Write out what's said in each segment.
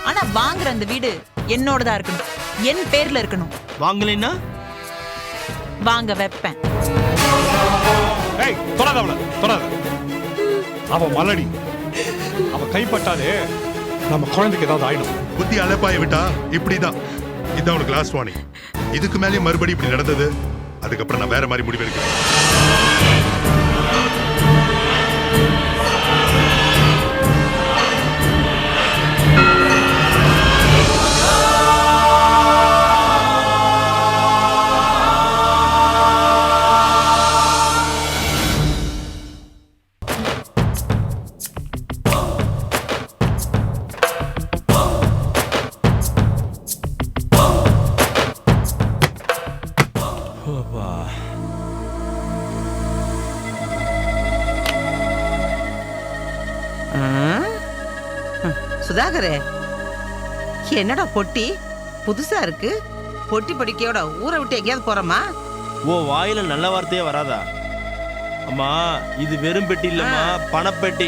ஆனா வாங்குற அந்த வீடு என்னோடதா இருக்கணும், என் பேர்ல இருக்கணும். வாங்கலைன்னா வாங்க வைப்பேன். ஏய் தொடாத அவள, தொடாத. அவ மலடி, அவ கைப்பட்டாலே நம்ம குழந்தைக்கு ஏதாவது ஆயிடும். புத்தி அலப்பாய விட்டா இப்படிதான். இதான் உனக்கு லாஸ்ட் வார்னிங். இதுக்கு மேலே மறுபடியும் இப்படி நடந்தது, அதுக்கப்புறம் நான் வேற மாதிரி முடிவு எடுக்கிறேன். சுதாகரே, என்னடா பொட்டி புதுசா இருக்கு? பொட்டி படிக்கையோட ஊரை விட்டு எங்கேயாவது போறோமா? ஓ வாயில நல்ல வார்த்தையே வராதா? அம்மா இது வெறும் பெட்டி இல்லம்மா, பணப்பெட்டி.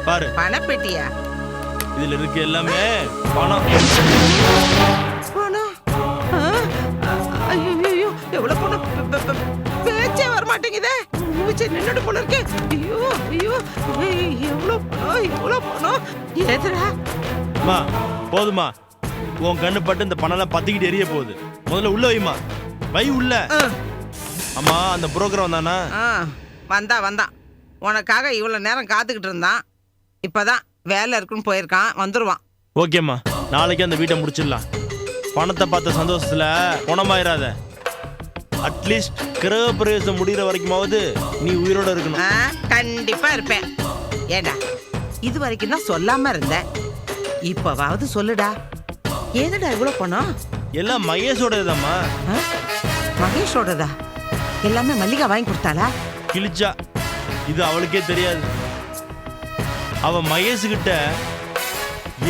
பாரு பணப்பெட்டியா? இதுல இருக்கு எல்லாமே பணம். பணம்? ஐயோ, எவ்வளவு பணம்! பேச்சே வர மாட்டேங்குதே. நின்னுட்டு போல இருக்கு. ஐயோ ஐயோ, எவ்வளவு பணம், எவ்வளவு பணம்! ஏதுடா? அம்மா போதுமா, உன் கண்ணு பட்டு இந்த பணம்லாம் பத்திக்கிட்டு எரிய போகுது. முதல்ல உள்ள வைமா, வை உள்ள. அம்மா அந்த புரோக்கர் வந்தானா? வந்தான். உனக்காக இவ்வளவு நேரம் காத்துக்கிட்டு இருந்தான். இப்பதான் வேலை இருக்குன்னு போயிருக்கான், வந்துருவான். ஓகேம்மா, நாளைக்கு அந்த வீட்டை முடிச்சிடலாம். பணத்தை பார்த்த சந்தோஷத்துல குணமாயிராத. அட்லீஸ்ட் கிரகப்பிரவேசம் முடிகிற வரைக்குமாவது நீ உயிரோட இருக்கணும். கண்டிப்பா இருப்பேன். ஏண்டா இது வரைக்கும் தான் சொல்லாம இருந்தேன், இப்பவாவது சொல்லுடா. ஏதுடா இவ்வளவு பணம்? எல்லாம் மகேஷோடதாம்மா. மகேஷோடதா? எல்லாமே மல்லிகா வாங்கி கொடுத்தாளா? கிழிச்சா, இது அவளுக்கே தெரியாது. அவ மகேஷுக்கிட்ட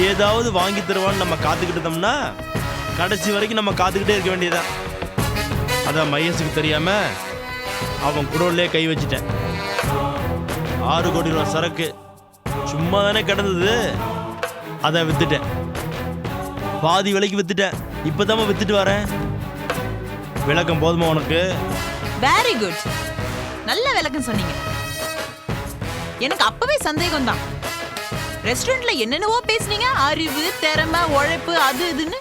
ஏதாவது வாங்கி தருவான்னு நம்ம காத்துக்கிட்டோம்னா கடைசி வரைக்கும் நம்ம காத்துக்கிட்டே இருக்க வேண்டியதான். அதான் மகேஷுக்கு தெரியாம அவன் குடோன்லே கை வச்சுட்டேன். 6 கோடி ரூபா சரக்கு சும்மா தானே கிடந்தது, அதை வித்துட்டேன். பாதி விலைக்கு வித்துட்டேன். இப்பதாம வித்துட்டு வரேன். விளக்கம் போதுமா உனக்கு? வெரி குட், நல்ல விளக்கம் சொன்னீங்க. எனக்கு அப்பவே சந்தேகம் தான். ரெஸ்டாரண்ட்ல என்னென்னவோ பேசுனீங்க, அறிவு, திறமை, உழைப்பு, அது இதுன்னு.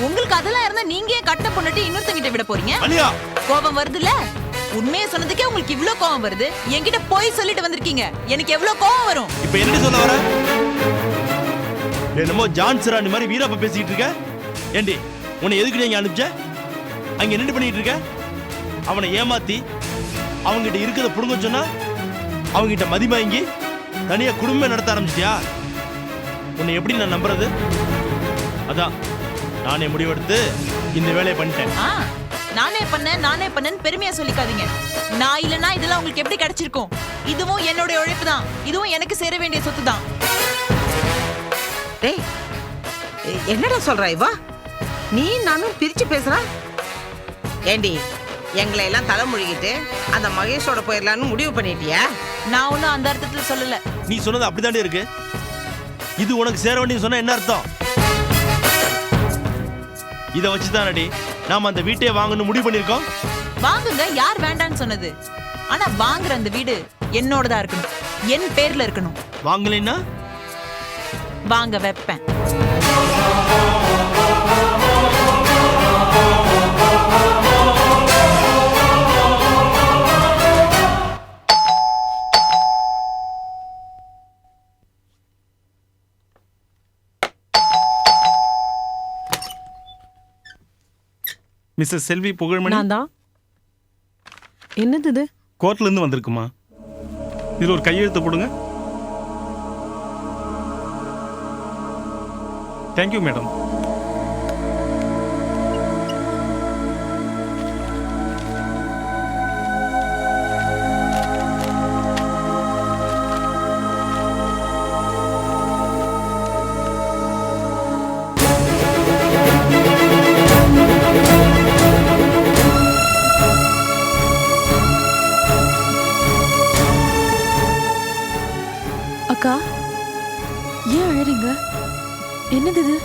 உங்களுக்கு அதெல்லாம் இருந்தா நீங்க ஏன் கட்ட பொண்ணுட்டு இன்னொருத்தங்கிட்ட விட போறீங்க? கோபம் வருதுல்ல? உண்மையை சொன்னதுக்கே உங்களுக்கு இவ்ளோ கோபம் வருது. என்கிட்ட போய் சொல்லிட்டு வந்திருக்கீங்க, எனக்கு எவ்வளவு கோபம் வரும். இப்ப என்ன சொல்ல வர? என்னமோ ஜான் சிராணி மாதிரி வீரப்ப பேசிக்கிட்டு இருக்க. ஏண்டி உன்னை எதுக்கு நீங்க அனுப்பிச்ச? அங்க என்ன பண்ணிட்டு இருக்க? அவனை ஏமாத்தி அவங்கிட்ட இருக்கிறத புடுங்க சொன்னா அவங்கிட்ட மதிமாங்கி தனியா குடும்பம் நடத்த ஆரம்பிச்சிட்டியா? உன்னை எப்படி நான் நம்புறது? அதான் நானே முடிவெடுத்து இந்த வேலையை பண்ணிட்டேன். நானே பண்ணேன்னு பெருமையா சொல்லிக்காதீங்க. நான் இல்லனா இதெல்லாம் உங்களுக்கு எப்படி கிடைச்சிருக்கும்? இதுவும் என்னோட உழைப்பு தான். இதுவும் எனக்கு சேர வேண்டிய சொத்து தான். டேய், என்னடா சொல்ற இவ? நீ நானும் பிரிச்சு பேசுறா? ஏண்டி எங்களை எல்லாம் தலைமொழிகிட்டு அந்த மகேஷோட போயிடலான்னு முடிவு பண்ணிட்டியா? நான் ஒன்னும் அந்த அர்த்தத்துல சொல்லல. நீ சொன்னது அப்படித்தாண்டே இருக்கு. இது உனக்கு சேர வேண்டிய சொன்னா என்ன அர்த்தம்? இதை வச்சுதானடி நாம அந்த வீட்டையே வாங்கணும் முடிவு பண்ணிருக்கோம். வாங்குங்க, யார் வேண்டான்னு சொன்னது? ஆனா வாங்குற அந்த வீடு என்னோடதா இருக்கணும், என் பேர்ல இருக்கணும். வாங்கலைன்னா வாங்க வைப்பேன். மிஸ்ஸஸ் செல்வி புகழ்மணி. நான் தான். என்னது இது? கோர்ட்ல இருந்து வந்திருக்குமா? இதுல ஒரு கையெழுத்து போடுங்க. Thank you madam. அக்கா, ஏன் அழறீங்க? என்னது இது?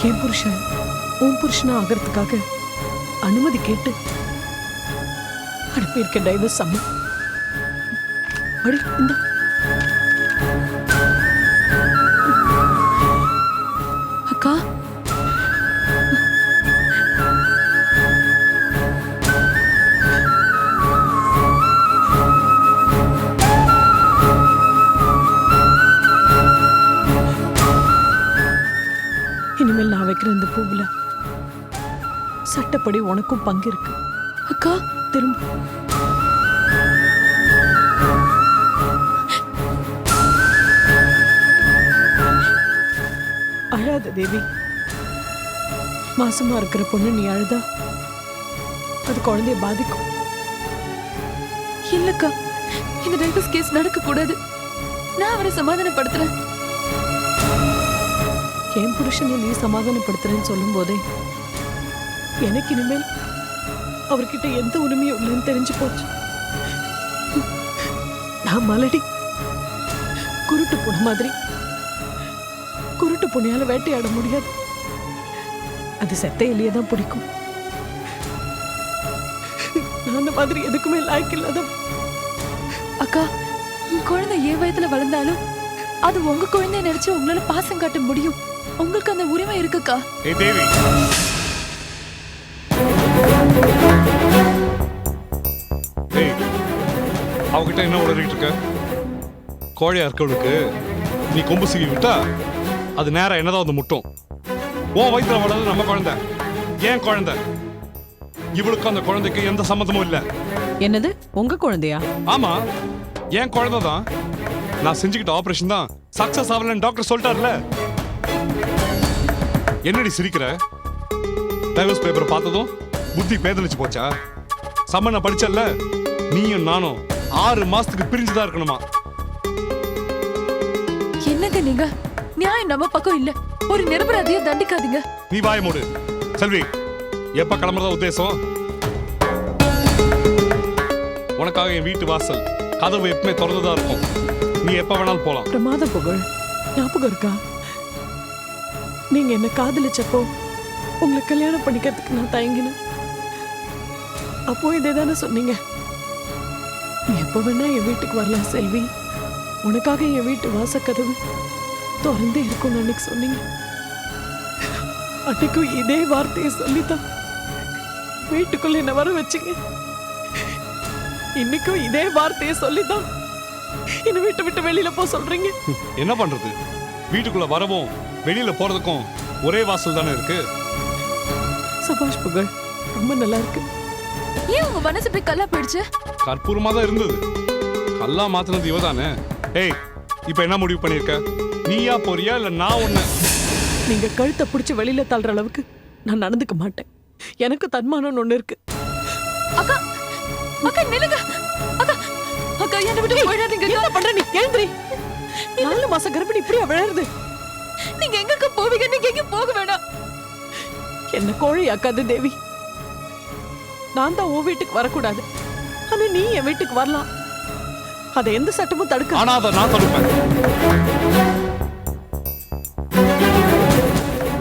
என் புருஷன் உன் புருஷனா ஆகிறதுக்காக அனுமதி கேட்டு அனுப்பியிருக்க டைவர்ஸ் அம்மா. அடி இந்த அக்கா. இனிமேல் நான் வைக்கிற இந்த பூவுல சட்டப்படி உனக்கும் பங்கு இருக்கு அக்கா. திரும்ப அழாத தேவி. மாசமா இருக்கிற பொண்ணு நீ அழுதா அது குழந்தைய பாதிக்கும். இல்லக்கா, இந்த டைவர்ஸ் கேஸ் நடக்க கூடாது. நான் அவரை சமாதானப்படுத்துறேன். என் புருஷனை நீ சமாதானப்படுத்துறேன்னு சொல்லும் போதே எனக்கு இனிமேல் அவர்கிட்ட எந்த உரிமையும் இல்லைன்னு தெரிஞ்சு போச்சு. நான் மலடி குருட்டு பூனை மாதிரி. குருட்டு பூனையால வேட்டையாட முடியாது. அது செத்த எலியை தான் பிடிக்கும். நான் அந்த மாதிரி எதுக்குமே லாய்க்கு இல்லாத. அக்கா, குழந்தை என் வயதுல வளர்ந்தாலும் அது உங்க குழந்தைய நினைச்சு உங்களால பாசம் காட்ட முடியும். உங்களுக்கு அந்த உரிமை இருக்குக்கா. ஏய் தேவி, ஏய், அவகிட்ட என்ன உளறிட்டு இருக்க? கோழையா இருக்கவளுக்கு நீ கொம்பு சீவி விட்டா அது நேரம் என்னதான் வந்து முட்டும். உன் வயிற்றுல வளர்றது நம்ம குழந்தை, ஏன் குழந்தை. இவளுக்கு அந்த குழந்தைக்கு எந்த சம்மந்தமும் இல்ல. என்னது உங்க குழந்தையா? ஆமா, என் குழந்தை தான். நான் செஞ்சுக்கிட்ட ஆபரேஷன் தான் சக்சஸ் ஆகலன்னு டாக்டர் சொல்லிட்டார்ல. என்னடி சிரிக்கிற? டைவர்ஸ் பேப்பர் பார்த்ததும் புத்தி பேதலிச்சு போச்சா? சம்மனை படிச்சல்ல, நீயும் நானும் 6 மாசத்துக்கு பிரிஞ்சுதான் இருக்கணுமா? என்னங்க நீங்க? நியாயம் நம்ம பக்கம் இல்ல. ஒரு நிரபராதியை தண்டிக்காதீங்க. நீ வாய மூடு. செல்வி, எப்ப கிளம்புறதா உத்தேசம்? உனக்காக என் வீட்டு வாசல் கதவு எப்பவுமே திறந்துதான் இருக்கும். நீ எப்ப வேணாலும் போலாம். பிரமாத புகழ், ஞாபகம் இருக்கா? நீங்க என்ன காதலிச்சப்போ உங்களை கல்யாணம் பண்ணிக்கிறதுக்கு நான் தயங்கினேன். அப்போ இதே தானே சொன்னீங்க. நீ எப்ப வேணா என் வீட்டுக்கு வரலாம் செல்வி, உனக்காக என் வீட்டு வாசக்கதவு திறந்தே இருக்கும்னு அன்னைக்கு சொன்னீங்க. அன்னைக்கும் இதே வார்த்தையை சொல்லித்தான் வீட்டுக்குள்ள என்ன வர வச்சுங்க. இன்னைக்கும் இதே வார்த்தையை சொல்லித்தான் என்ன வீட்டை விட்டு வெளியில போ சொல்றீங்க. என்ன பண்றது? வீட்டுக்குள்ள வரவும் வெளியில போறதுக்கும் ஒரே வாசல் தானே இருக்கு. சபாஷ் புகழ், ரொம்ப நல்லா இருக்கு. ஏன் உங்க மனசு போய் கல்லா போயிடுச்சு? கற்பூரமா தான் இருந்தது. கல்லா மாத்தினது இவதானே. ஏய், இப்ப என்ன முடிவு பண்ணிருக்க? நீயா போறியா இல்ல நான் ஒண்ணு? நீங்க கழுத்தை பிடிச்சு வெளியில தள்ளுற அளவுக்கு நான் நடந்துக்க மாட்டேன். எனக்கு தன்மானம் ஒண்ணு இருக்கு. அக்கா, அக்கா நில்லுங்க. அக்கா, அக்கா என்ன விட்டு போயிடாதீங்க. என்ன பண்ற நீ? எழுந்திரி. 4 மாச கர்ப்பிணி இப்படியா விழருது? நீங்க எங்க போவீங்க? நீங்க எங்க போக வேணாம். என்ன கோழி ஆக்காது தேவி. நான் தான் உன் வீட்டுக்கு வரக்கூடாது, ஆனா நீ என் வீட்டுக்கு வரலாம். அதை எந்த சட்டமும் தடுக்க. ஆனா அதை நான் தடுப்பேன்.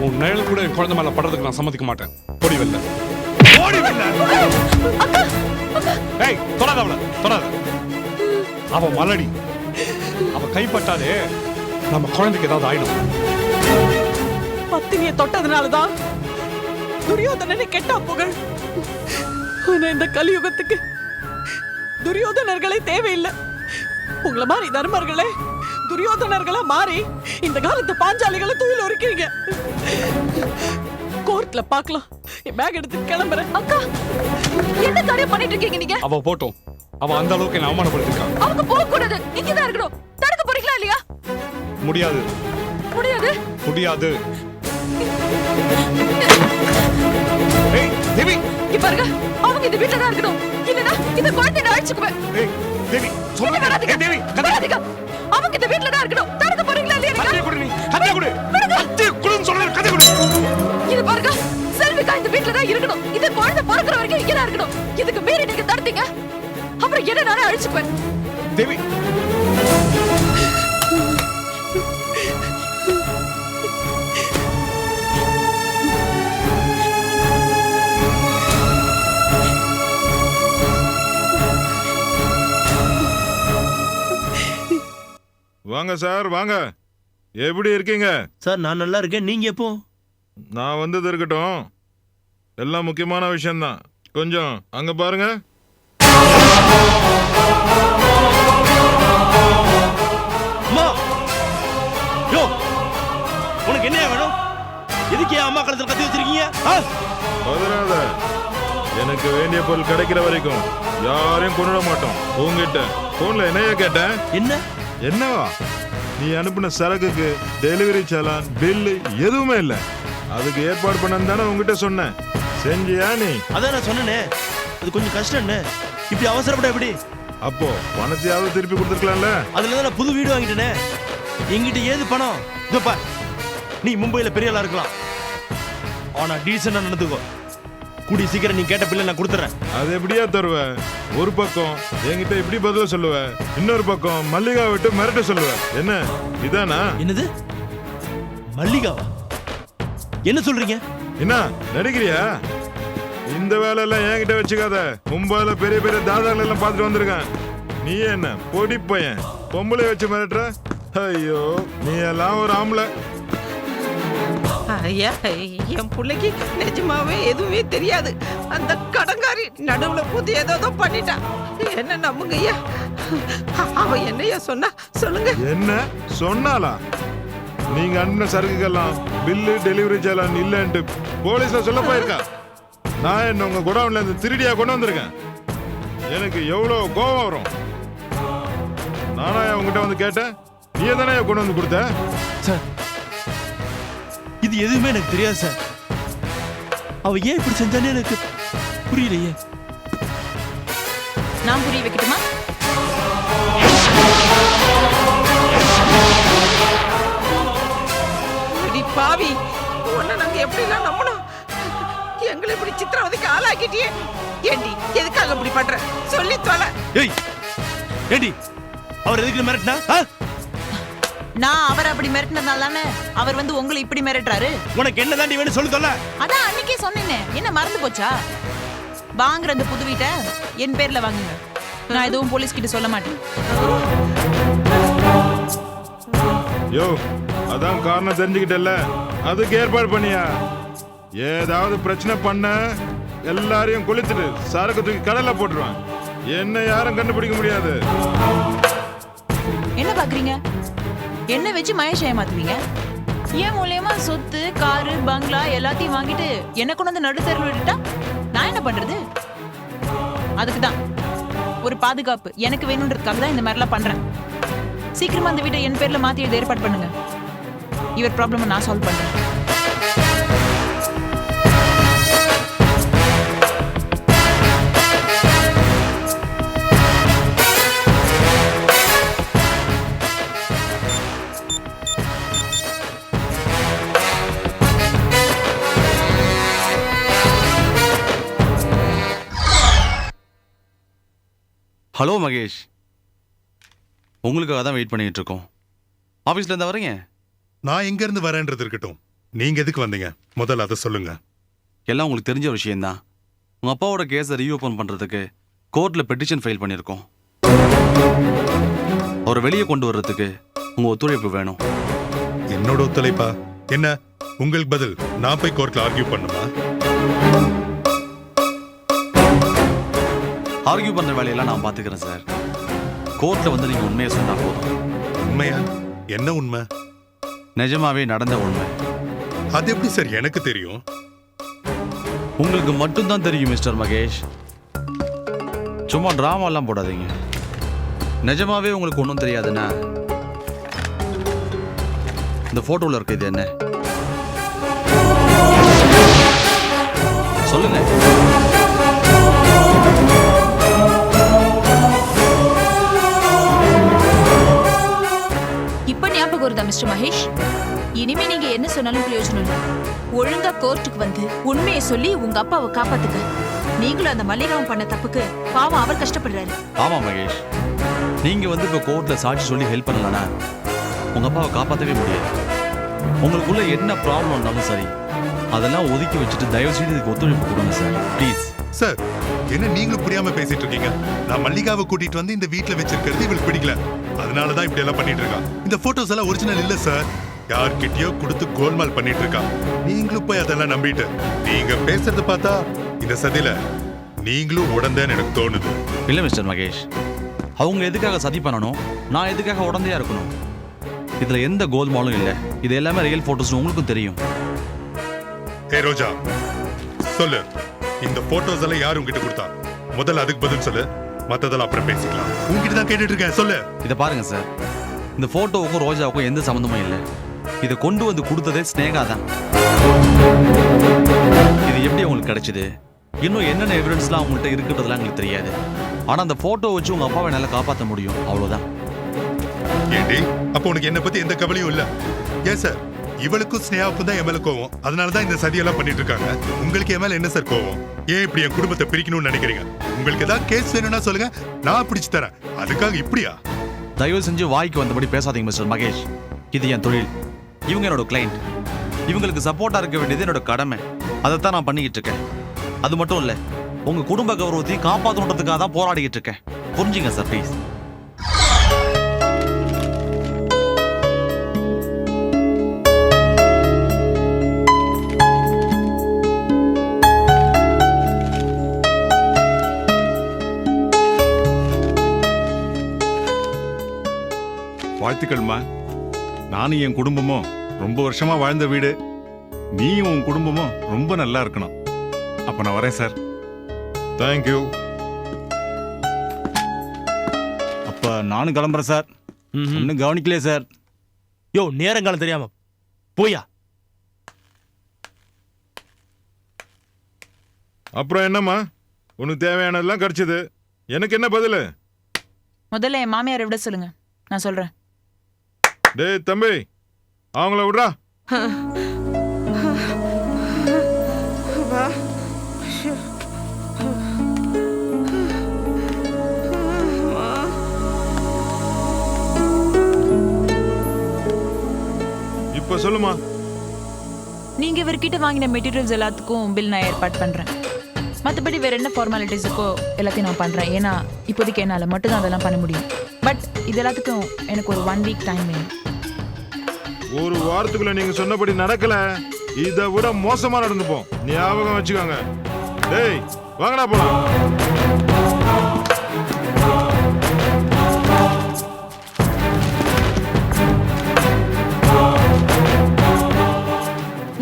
உன் நிழல் கூட என் குழந்தை மேல படுறதுக்கு நான் சம்மதிக்க மாட்டேன். ஓடி வெல்ல, ஓடி வெல்ல. ஏய், தொடாத அவள, தொடாத. அவ மலடி. அவ கைப்பட்டாலே நம்ம குழந்தைக்கு ஏதாவது ஆயிடும். பத்தினியை தொட்டதுனாலதான் துரியோதனனை கெட்டா புகழ். ஆனா இந்த கலியுகத்துக்கு துரியோதனர்களே தேவையில்லை. உங்களை மாதிரி தர்மர்களே துரியோதனர்களா மாறி இந்த காலத்து பாஞ்சாலிகளை தூயில உரிக்கிறீங்க. கோர்ட்ல பார்க்கலாம். என் பேக் எடுத்து கிளம்புறேன். அக்கா, என்ன காரியம் பண்ணிட்டு இருக்கீங்க நீங்க? அவ போட்டும். அவ அந்த அளவுக்கு என்ன அவமானப்படுத்திருக்கா. அவங்க போக கூடாது, இங்கதான் இருக்கணும். தடுக்க போறீங்களா இல்லையா? முடியாது, முடியாது, முடியாது. ஏய் தேவி, இங்க பாருங்க, அவங்க இந்த வீட்டுல தான் இருக்கணும். இல்லனா இந்த குழந்தையை நான் அழிச்சுக்குவேன். ஏய் தேவி, சொல்லுங்க. ஏய் தேவி, வராதீங்க. அவங்க இந்த வீட்டுல தான் இருக்கணும். தடுக்க போறீங்களா இல்லையா? கதைய குடு. நீ கதைய குடு. கதைய குடுன்னு சொல்றேன். கதைய குடு. இது பாருங்க, செல்விகா இந்த வீட்டுல தான் இருக்கணும். இந்த குழந்தை பிறக்கிற வரைக்கும் இங்க தான் இருக்கணும். இதுக்கு மீறி நீங்க தடுத்தீங்க, அப்புறம் என்ன நானே அழிச்சுக்குவேன். தேவி, வாங்க சார் வாங்க. எப்படி இருக்கீங்க? சார் நான் நல்லா இருக்கேன். நீங்க எப்போ? நான் வந்தது இருக்கட்டும், எல்லாம் முக்கியமான விஷயம்தான். கொஞ்சம் அங்க பாருங்க. அம்மா யோ, உனக்கு என்ன வேணும்? எதுக்கு என் அம்மா கழுத்துல கத்தி வச்சிருக்கீங்க? பதறாத. எனக்கு வேண்டிய பொருள் கிடைக்கிற வரைக்கும் யாரையும் கொண்டுட மாட்டோம். உங்ககிட்ட போன்ல என்னைய கேட்டேன். என்னவா? நீ அனுப்பின சரக்குக்கு டெலிவரி சலான் பில்லு எதுவுமே இல்லை. அதுக்கு ஏற்பாடு பண்ணு தானே உங்ககிட்ட சொன்னேன். செஞ்சியா நீ? அதான் நான் சொன்னேனே, அது கொஞ்சம் கஷ்டம்னு. இப்படி அவசரப்பட எப்படி? அப்போ பணத்தையாவது திருப்பி கொடுத்துருக்கலாம்ல. அதுல தான் நான் புது வீடு வாங்கிட்டேனே. எங்கிட்ட ஏது பணம்? இதப்பா, நீ மும்பையில பெரிய ஆளா இருக்கலாம், ஆனா டீசெண்டா நடந்துக்கோ. கூடி சீக்கிரம் நீ கேட்ட பிள்ளை நான் கொடுத்துறேன். அது எப்படியா தருவ? ஒரு பக்கம் என்கிட்ட இப்படி பதில சொல்லுவ, இன்னொரு பக்கம் மல்லிகா விட்டு மிரட்ட சொல்லுவ. என்ன இதானா? என்னது மல்லிகாவா? என்ன சொல்றீங்க? என்ன நடிக்கிறியா? இந்த வேலையெல்லாம் என்கிட்ட வச்சுக்காத. மும்பைல பெரிய பெரிய தாதாக்கள் எல்லாம் பார்த்துட்டு வந்திருக்கேன். நீ என்ன பொடி பையன் பொம்பளை வச்சு மிரட்டுற? ஐயோ, நீ எல்லாம் ஒரு ஆம்பளை. ஐயா, என் பிள்ளைக்கு நிஜமாவே எதுவுமே தெரியாது. அந்த கடங்காரி நடுவுல புது ஏதோ பண்ணிட்டா. என்ன நம்புங்க ஐயா. அவ என்னையா சொன்னா சொல்லுங்க. என்ன சொன்னாலா? நீங்க அண்ணன் சரக்குக்கெல்லாம் பில்லு டெலிவரி சலான் இல்லைன்ட்டு போலீஸ்ல சொல்ல போயிருக்கா. நான் என்ன உங்க குடவுன்ல இருந்து திருடியா கொண்டு வந்திருக்கேன். எனக்கு எவ்வளவு கோபம் வரும். நானா உங்ககிட்ட வந்து கேட்டேன், நீ தானே கொண்டு வந்து கொடுத்த. சார், இது எதுவுமே எனக்கு தெரியாது சார். அவ ஏன் இப்படி செஞ்சானே எனக்கு புரியலையே. நான் புரிய வைக்கட்டுமா? பாவி, உன்னை நாங்க எப்படிலாம் நம்பணும்? எங்களை இப்படி சித்திரவதைக்கு ஆளாக்கிட்டியே. ஏண்டி எதுக்காக இப்படி பண்ற? சொல்லி தொலை. ஏய் ஏண்டி, அவர் எதுக்கு மிரட்டினா? நான் அவர் அப்படி மிரட்டினதால தானே அவர் வந்து உங்களை இப்படி மிரட்டுறாரு. உனக்கு என்ன தாண்டி வேணும் சொல்லு தொல்ல. அதான் அன்னைக்கே சொன்னேனே, என்ன மறந்து போச்சா? வாங்குற அந்த புது வீட்டை என் பேர்ல வாங்குங்க. நான் எதுவும் போலீஸ் கிட்ட சொல்ல மாட்டேன். யோ, அதான் காரணம் தெரிஞ்சுக்கிட்டல, அதுக்கு ஏற்பாடு பண்ணியா? ஏதாவது பிரச்சனை பண்ண எல்லாரையும் கொளுத்துட்டு சரக்கு தூக்கி கடல்ல போட்டுருவான். என்ன யாரும் கண்டுபிடிக்க முடியாது. என்ன பாக்குறீங்க? என்ன வச்சு மகேஷ் ஏமாத்துவீங்க? ஏன் மூலியமா சொத்து காரு பங்களா எல்லாத்தையும் வாங்கிட்டு என்ன கொண்டு வந்து நடுத்தருவில் விட்டுட்டா நான் என்ன பண்றது? அதுக்குதான் ஒரு பாதுகாப்பு எனக்கு வேணும்ன்றதுக்காக தான் இந்த மாதிரிலாம் பண்றேன். சீக்கிரமா அந்த வீட்டை என் பேர்ல மாத்தி எழுத ஏற்பாடு பண்ணுங்க. இவர் ப்ராப்ளம் நான் சால்வ் பண்றேன். ஹலோ மகேஷ், உங்களுக்காக தான் வெயிட் பண்ணிட்டு இருக்கோம். ஆஃபீஸ்ல இருந்தா வரீங்க? நான் எங்க இருந்து வரேன்றது இருக்கட்டும், நீங்க எதுக்கு வந்தீங்க முதல்ல அதை சொல்லுங்க. எல்லாம் உங்களுக்கு தெரிஞ்ச விஷயம்தான். உங்க அப்பாவோட கேஸை ரீஓபன் பண்றதுக்கு கோர்ட்ல பெட்டிஷன் ஃபைல் பண்ணியிருக்கோம். அவரை வெளியே கொண்டு வர்றதுக்கு உங்க ஒத்துழைப்பு வேணும். என்னோட ஒத்துழைப்பா? என்ன உங்களுக்கு பதில் நான் போய் கோர்ட்ல ஆர்கியூ பண்ணுமா? ஆர்கியூ பண்ற வேலையெல்லாம் நான் பாத்துக்கிறேன் சார். கோர்ட்ல வந்து நீங்க உண்மையை சொன்னா போதும். உண்மையா? என்ன உண்மை? நிஜமாவே நடந்த உண்மை. அது எப்படி சார் எனக்கு தெரியும்? உங்களுக்கு மட்டும்தான் தெரியும் மிஸ்டர் மகேஷ். சும்மா டிராமா எல்லாம் போடாதீங்க. நிஜமாவே உங்களுக்கு ஒன்றும் தெரியாதுன்னா இந்த போட்டோல இருக்கு இது என்ன சொல்லுங்க. இப்ப ஞாபகம் வருதா மிஸ்டர் மகேஷ்? இனிமே நீங்க என்ன சொன்னாலும் பிரயோஜனம் இல்லை. ஒழுங்கா கோர்ட்டுக்கு வந்து உண்மையை சொல்லி உங்க அப்பாவை காப்பாத்துங்க. நீங்களும் அந்த மல்லிகாவும் பண்ண தப்புக்கு பாவம் அவர் கஷ்டப்படுறாரு. ஆமா மகேஷ், நீங்க வந்து இப்ப கோர்ட்ல சாட்சி சொல்லி ஹெல்ப் பண்ணலனா உங்க அப்பாவை காப்பாற்றவே முடியாது. உங்களுக்குள்ள என்ன ப்ராப்ளம் இருந்தாலும் சரி, அதெல்லாம் ஒதுக்கி வச்சுட்டு தயவு செய்து இதுக்கு ஒத்துழைப்பு கொடுங்க சார், ப்ளீஸ். சார், என்ன நீங்களும் புரியாம பேசிட்டு இருக்கீங்க? நான் மல்லிகாவை கூட்டிட்டு வந்து இந்த வீட்டுல வச்சிருக்கிறது இவளுக்கு பிடிக்கல. அதனாலதான் இப்படி எல்லாம் பண்ணிட்டு இருக்கா. இந்த போட்டோஸ் எல்லாம் ஒரிஜினல் இல்ல சார், யார்கிட்டயோ கொடுத்து கோல்மால் பண்ணிட்டு இருக்கா. நீங்களும் போய் அதெல்லாம் நம்பிட்டு நீங்க பேசுறத பார்த்தா இந்த சதியில நீங்களும் உடந்தேன்னு எனக்கு தோணுது. இல்லை மிஸ்டர் மகேஷ், அவங்க எதுக்காக சதி பண்ணணும், நான் எதுக்காக உடந்தையா இருக்கணும்? இதுல எந்த கோல்மாலும் இல்லை. இது எல்லாமே ரியல் போட்டோஸ், உங்களுக்கும் தெரியும். ஏ ரோஜா, சொல்லு, இந்த போட்டோஸ் எல்லாம் யார் உங்ககிட்ட கொடுத்தா? முதல்ல அதுக்கு பதில் சொல்லு, மத்ததெல்லாம் அப்புறம் பேசிக்கலாம். உங்ககிட்ட தான் கேட்டுட்டு இருக்கேன், சொல்லு. இதை பாருங்க சார், இந்த போட்டோவுக்கும் ரோஜாவுக்கும் எந்த சம்மந்தமும் இல்லை. இதை கொண்டு வந்து கொடுத்ததே ஸ்னேகா தான். இது எப்படி உங்களுக்கு கிடைச்சது, இன்னும் என்னென்ன எவிடன்ஸ்லாம் உங்கள்கிட்ட இருக்குன்றதுலாம் எங்களுக்கு தெரியாது. ஆனா அந்த போட்டோ வச்சு உங்க அப்பாவை என்னால காப்பாற்ற முடியும், அவ்வளவுதான். ஏண்டி, அப்போ உனக்கு என்ன பத்தி எந்த கவலையும் இல்ல? ஏன் சார், இவளுக்கும் ஸ்னேகாவுக்கும் தான் என் மேல கோவம். அதனாலதான் இந்த சதியெல்லாம் பண்ணிட்டு இருக்காங்க. உங்களுக்கு என் மேல என்ன சார் கோவம்? ஏன் இப்படி என் குடும்பத்தை பிரிக்கணும்னு நினைக்கிறீங்க? உங்களுக்கு ஏதாவது கேஸ் வேணும்னா சொல்லுங்க, நான் பிடிச்சு தரேன். அதுக்காக இப்படியா? தயவு செஞ்சு வாய்க்கு வந்தபடி பேசாதீங்க மிஸ்டர் மகேஷ். இது என் தொழில், இவங்க என்னோட கிளைண்ட். இவங்களுக்கு சப்போர்ட்டா இருக்க வேண்டியது என்னோட கடமை. அதைத்தான் நான் பண்ணிக்கிட்டு இருக்கேன். அது மட்டும் இல்ல, உங்க குடும்ப கௌரவத்தையும் காப்பாற்றணுன்றதுக்காக தான் போராடிக்கிட்டு இருக்கேன். புரிஞ்சுங்க சார் ப்ளீஸ். வாழ்த்துக்கள்மா. நானும் என் குடும்பமும் ரொம்ப வருஷமா வாழ்ந்த வீடு. நீயும் உன் குடும்பமும் ரொம்ப நல்லா இருக்கணும். அப்ப நான் வரேன் சார். தேங்க்யூ. அப்ப நானும் கிளம்புறேன் சார். இன்னும் கவனிக்கலையே சார். யோ, நேரங்காலம் தெரியாம போயா. அப்புறம் என்னம்மா, உனக்கு தேவையானதெல்லாம் கிடைச்சது. எனக்கு என்ன பதில்? முதல்ல என் மாமியாரை விட சொல்லுங்க, நான் சொல்றேன். டேய் தம்பி, அவங்கள விடுறா. இப்ப சொல்லுமா. நீங்க இவர்கிட்ட வாங்கின மெட்டீரியல்ஸ் எல்லாத்துக்கும் பில் நான் ஏற்பாடு பண்றேன். மற்றபடி வேற என்ன ஃபார்மாலிட்டிஸ் இருக்கோ எல்லாத்தையும் நான் பண்றேன். ஏன்னா இப்போதைக்கு என்னால் மட்டும்தான் அதெல்லாம் பண்ண முடியும். பட் இது எல்லாத்துக்கும் எனக்கு ஒரு 1 வீக் டைம் வேணும். ஒரு வாரத்துக்குள்ள நீங்க சொன்னபடி நடக்கல, இதை விட மோசமா நடந்துப்போம். ஞாபகம் வச்சுக்கோங்க. டேய் வாங்கடா போலாம்.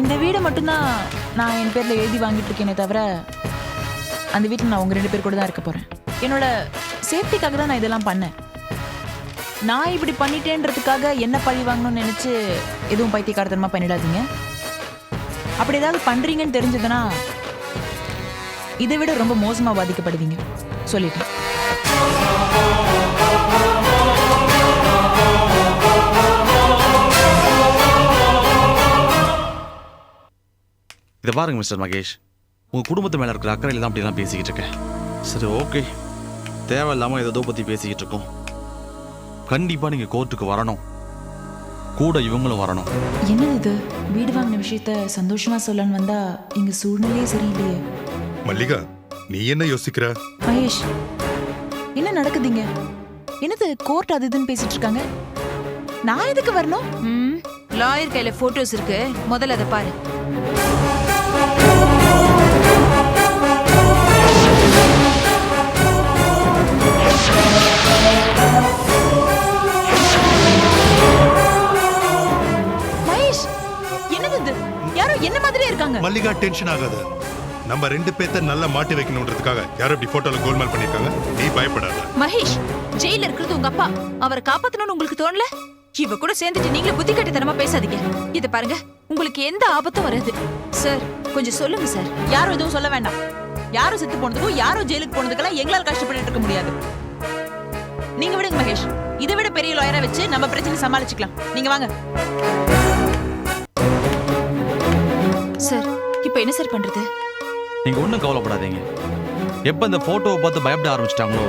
இந்த வீடை மட்டும்தான் நான் என் பேர்ல எழுதி வாங்கிட்டு இருக்கேனே தவிர அந்த வீட்டில் நான் உங்க 2 பேர் கூட தான் இருக்க போறேன். என்னோட சேஃப்டிக்காக தான் நான் இதெல்லாம் பண்ணேன். நான் இப்படி பண்ணிட்டேன்றதுக்காக என்ன பழி வாங்கணும்னு நினைச்சு எதுவும் பைத்தியக்காரத்தனமா பண்ணிடாதீங்க. அப்படி ஏதாவது பண்றீங்கன்னு தெரிஞ்சதுன்னா இதை விட ரொம்ப மோசமா பாதிக்கப்படுவீங்க. சொல்லிட்டேன். இதை பாருங்க மிஸ்டர் மகேஷ், உங்க குடும்பத்து மேல இருக்கிற அக்கறையில் தான் அப்படிலாம் பேசிக்கிட்டு இருக்கேன். சரி ஓகே, தேவையில்லாம ஏதோ பத்தி பேசிக்கிட்டு இருக்கோம். கண்டிப்பா நீங்க கோர்ட்டுக்கு வரணும், கூட இவங்களும் வரணும். என்னது இது, வீடு வாங்கின விஷயத்த சந்தோஷமா சொல்லன்னு வந்தா இங்க சூழ்நிலையே சரியில்லையே. மல்லிகா, நீ என்ன யோசிக்கிற? மகேஷ், என்ன நடக்குதுங்க? என்னது கோர்ட் அது இதுன்னு பேசிட்டு இருக்காங்க? நான் எதுக்கு வரணும்? லாயர் கையில போட்டோஸ் இருக்கு, முதல்ல அதை பாரு. மகேஷ், என்னது இது? யாரோ என்ன மாதிரியே இருக்காங்க. மல்லிகா, டென்ஷன் ஆகாத. நம்ம 2 பேர்த்த நல்லா மாட்டி வைக்கணும்ன்றதுக்காக யாரும் இப்படி போட்டோல கோல்மால் பண்ணிருக்காங்க. நீ பயப்படாத. மகேஷ், ஜெயில இருக்கிறது உங்க அப்பா. அவரை காப்பாத்தணும்னு உங்களுக்கு தோணல? இவ கூட சேர்ந்துட்டு நீங்களே புத்தி கட்டித்தனமா பேசாதீங்க. இத பாருங்க, உங்களுக்கு எந்த ஆபத்தும் வராது. சார் கொஞ்சம் சொல்லுங்க சார். யாரும் எதுவும் சொல்ல வேண்டாம். யாரும் செத்து போனதுக்கும் யாரும் ஜெயிலுக்கு போனதுக்கெல்லாம் எங்களால் கஷ்டப்பட்டு இருக்க முடியாது. நீங்க விடுங்க மகேஷ், இதை விட பெரிய லாயரா வச்சு நம்ம பிரச்சனை சமாளிச்சுக்கலாம். நீங்க வாங்க. சார் இப்போ என்ன சார் பண்றது? நீங்க ஒன்றும் கவலைப்படாதீங்க. எப்போ இந்த போட்டோவை பார்த்து பயப்பட ஆரம்பிச்சிட்டாங்களோ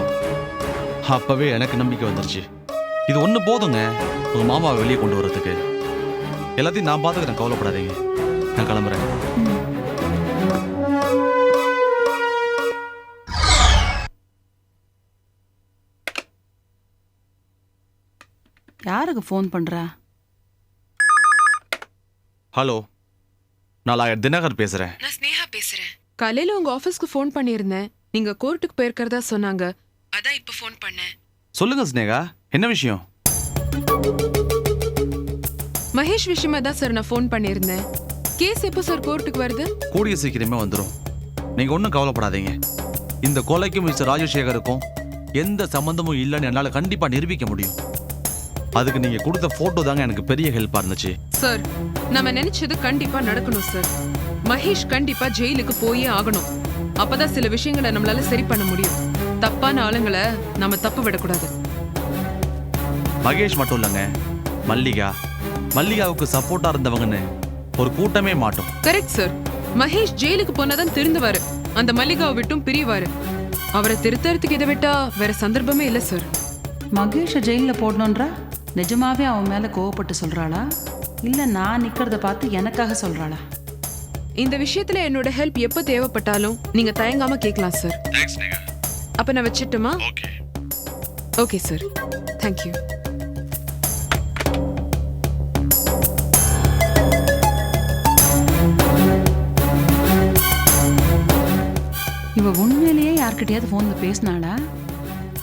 அப்பவே எனக்கு நம்பிக்கை வந்துருச்சு. இது ஒன்று போதுங்க உங்க மாமாவை வெளியே கொண்டு வர்றதுக்கு. எல்லாத்தையும் நான் பார்த்துக்கிறேன், கவலைப்படாதீங்க. நான் கிளம்புறேன். யாருக்கு ஃபோன் பண்றா? ஹலோ, நான் லாயர் தினகர் பேசுறேன். நான் ஸ்னேகா பேசுறேன். காலையில உங்க ஆபீஸ்க்கு ஃபோன் பண்ணியிருந்தேன். நீங்க கோர்ட்டுக்கு போயிருக்கிறதா சொன்னாங்க. அதான் இப்ப ஃபோன் பண்ணேன். சொல்லுங்க ஸ்னேகா, என்ன விஷயம்? மகேஷ் விஷயமா தான் சார் நான் ஃபோன் பண்ணியிருந்தேன். கேஸ் எப்போ சார் கோர்ட்டுக்கு வருது? கூடிய சீக்கிரமே வந்துடும். நீங்க ஒன்றும் கவலைப்படாதீங்க. இந்த கொலைக்கும் மிஸ்டர் ராஜசேகருக்கும் எந்த சம்பந்தமும் இல்லைன்னு என்னால் கண்டிப்பா நிரூபிக்க முடியும். அதுக்கு நீங்க கொடுத்த போட்டோ தாங்க எனக்கு பெரிய ஹெல்ப்பா இருந்துச்சு. சார், நம்ம நினைச்சது கண்டிப்பா நடக்கணும் சார். மகேஷ் கண்டிப்பா ஜெயிலுக்கு போயே ஆகணும். அப்பதான் சில விஷயங்களை நம்மளால சரி பண்ண முடியும். தப்பான ஆளுங்களை நாம தப்ப விடக்கூடாது. மகேஷ் மட்டும் இல்லைங்க, மல்லிகாவுக்கு சப்போர்ட்டா இருந்தவங்கன்னு ஒரு கூட்டமே மாட்டோம். Correct sir. மகேஷ் ஜெயிலுக்கு போனாதான் திருந்துவாரு, அந்த மல்லிகாவை விட்டும் பிரிவாரு. அவரை திருத்தறதுக்கு இதை விட்டா வேற சந்தர்ப்பமே இல்லை சார். மகேஷ ஜெயில போடணுன்றா? நிஜமாவே அவன் மேல கோவப்பட்டு சொல்றாளா, இல்ல நான் நிக்கிறத பார்த்து எனக்காக சொல்றாளா? இந்த விஷயத்துல என்னோட ஹெல்ப் எப்ப தேவைப்பட்டாலும் நீங்க தயங்காம கேட்கலாம் சார். அப்ப நான் வச்சிட்டுமா? Okay sir, thank you. இவ உண்மையிலேயே யார்கிட்டயாவது போன்ல பேசினாளா,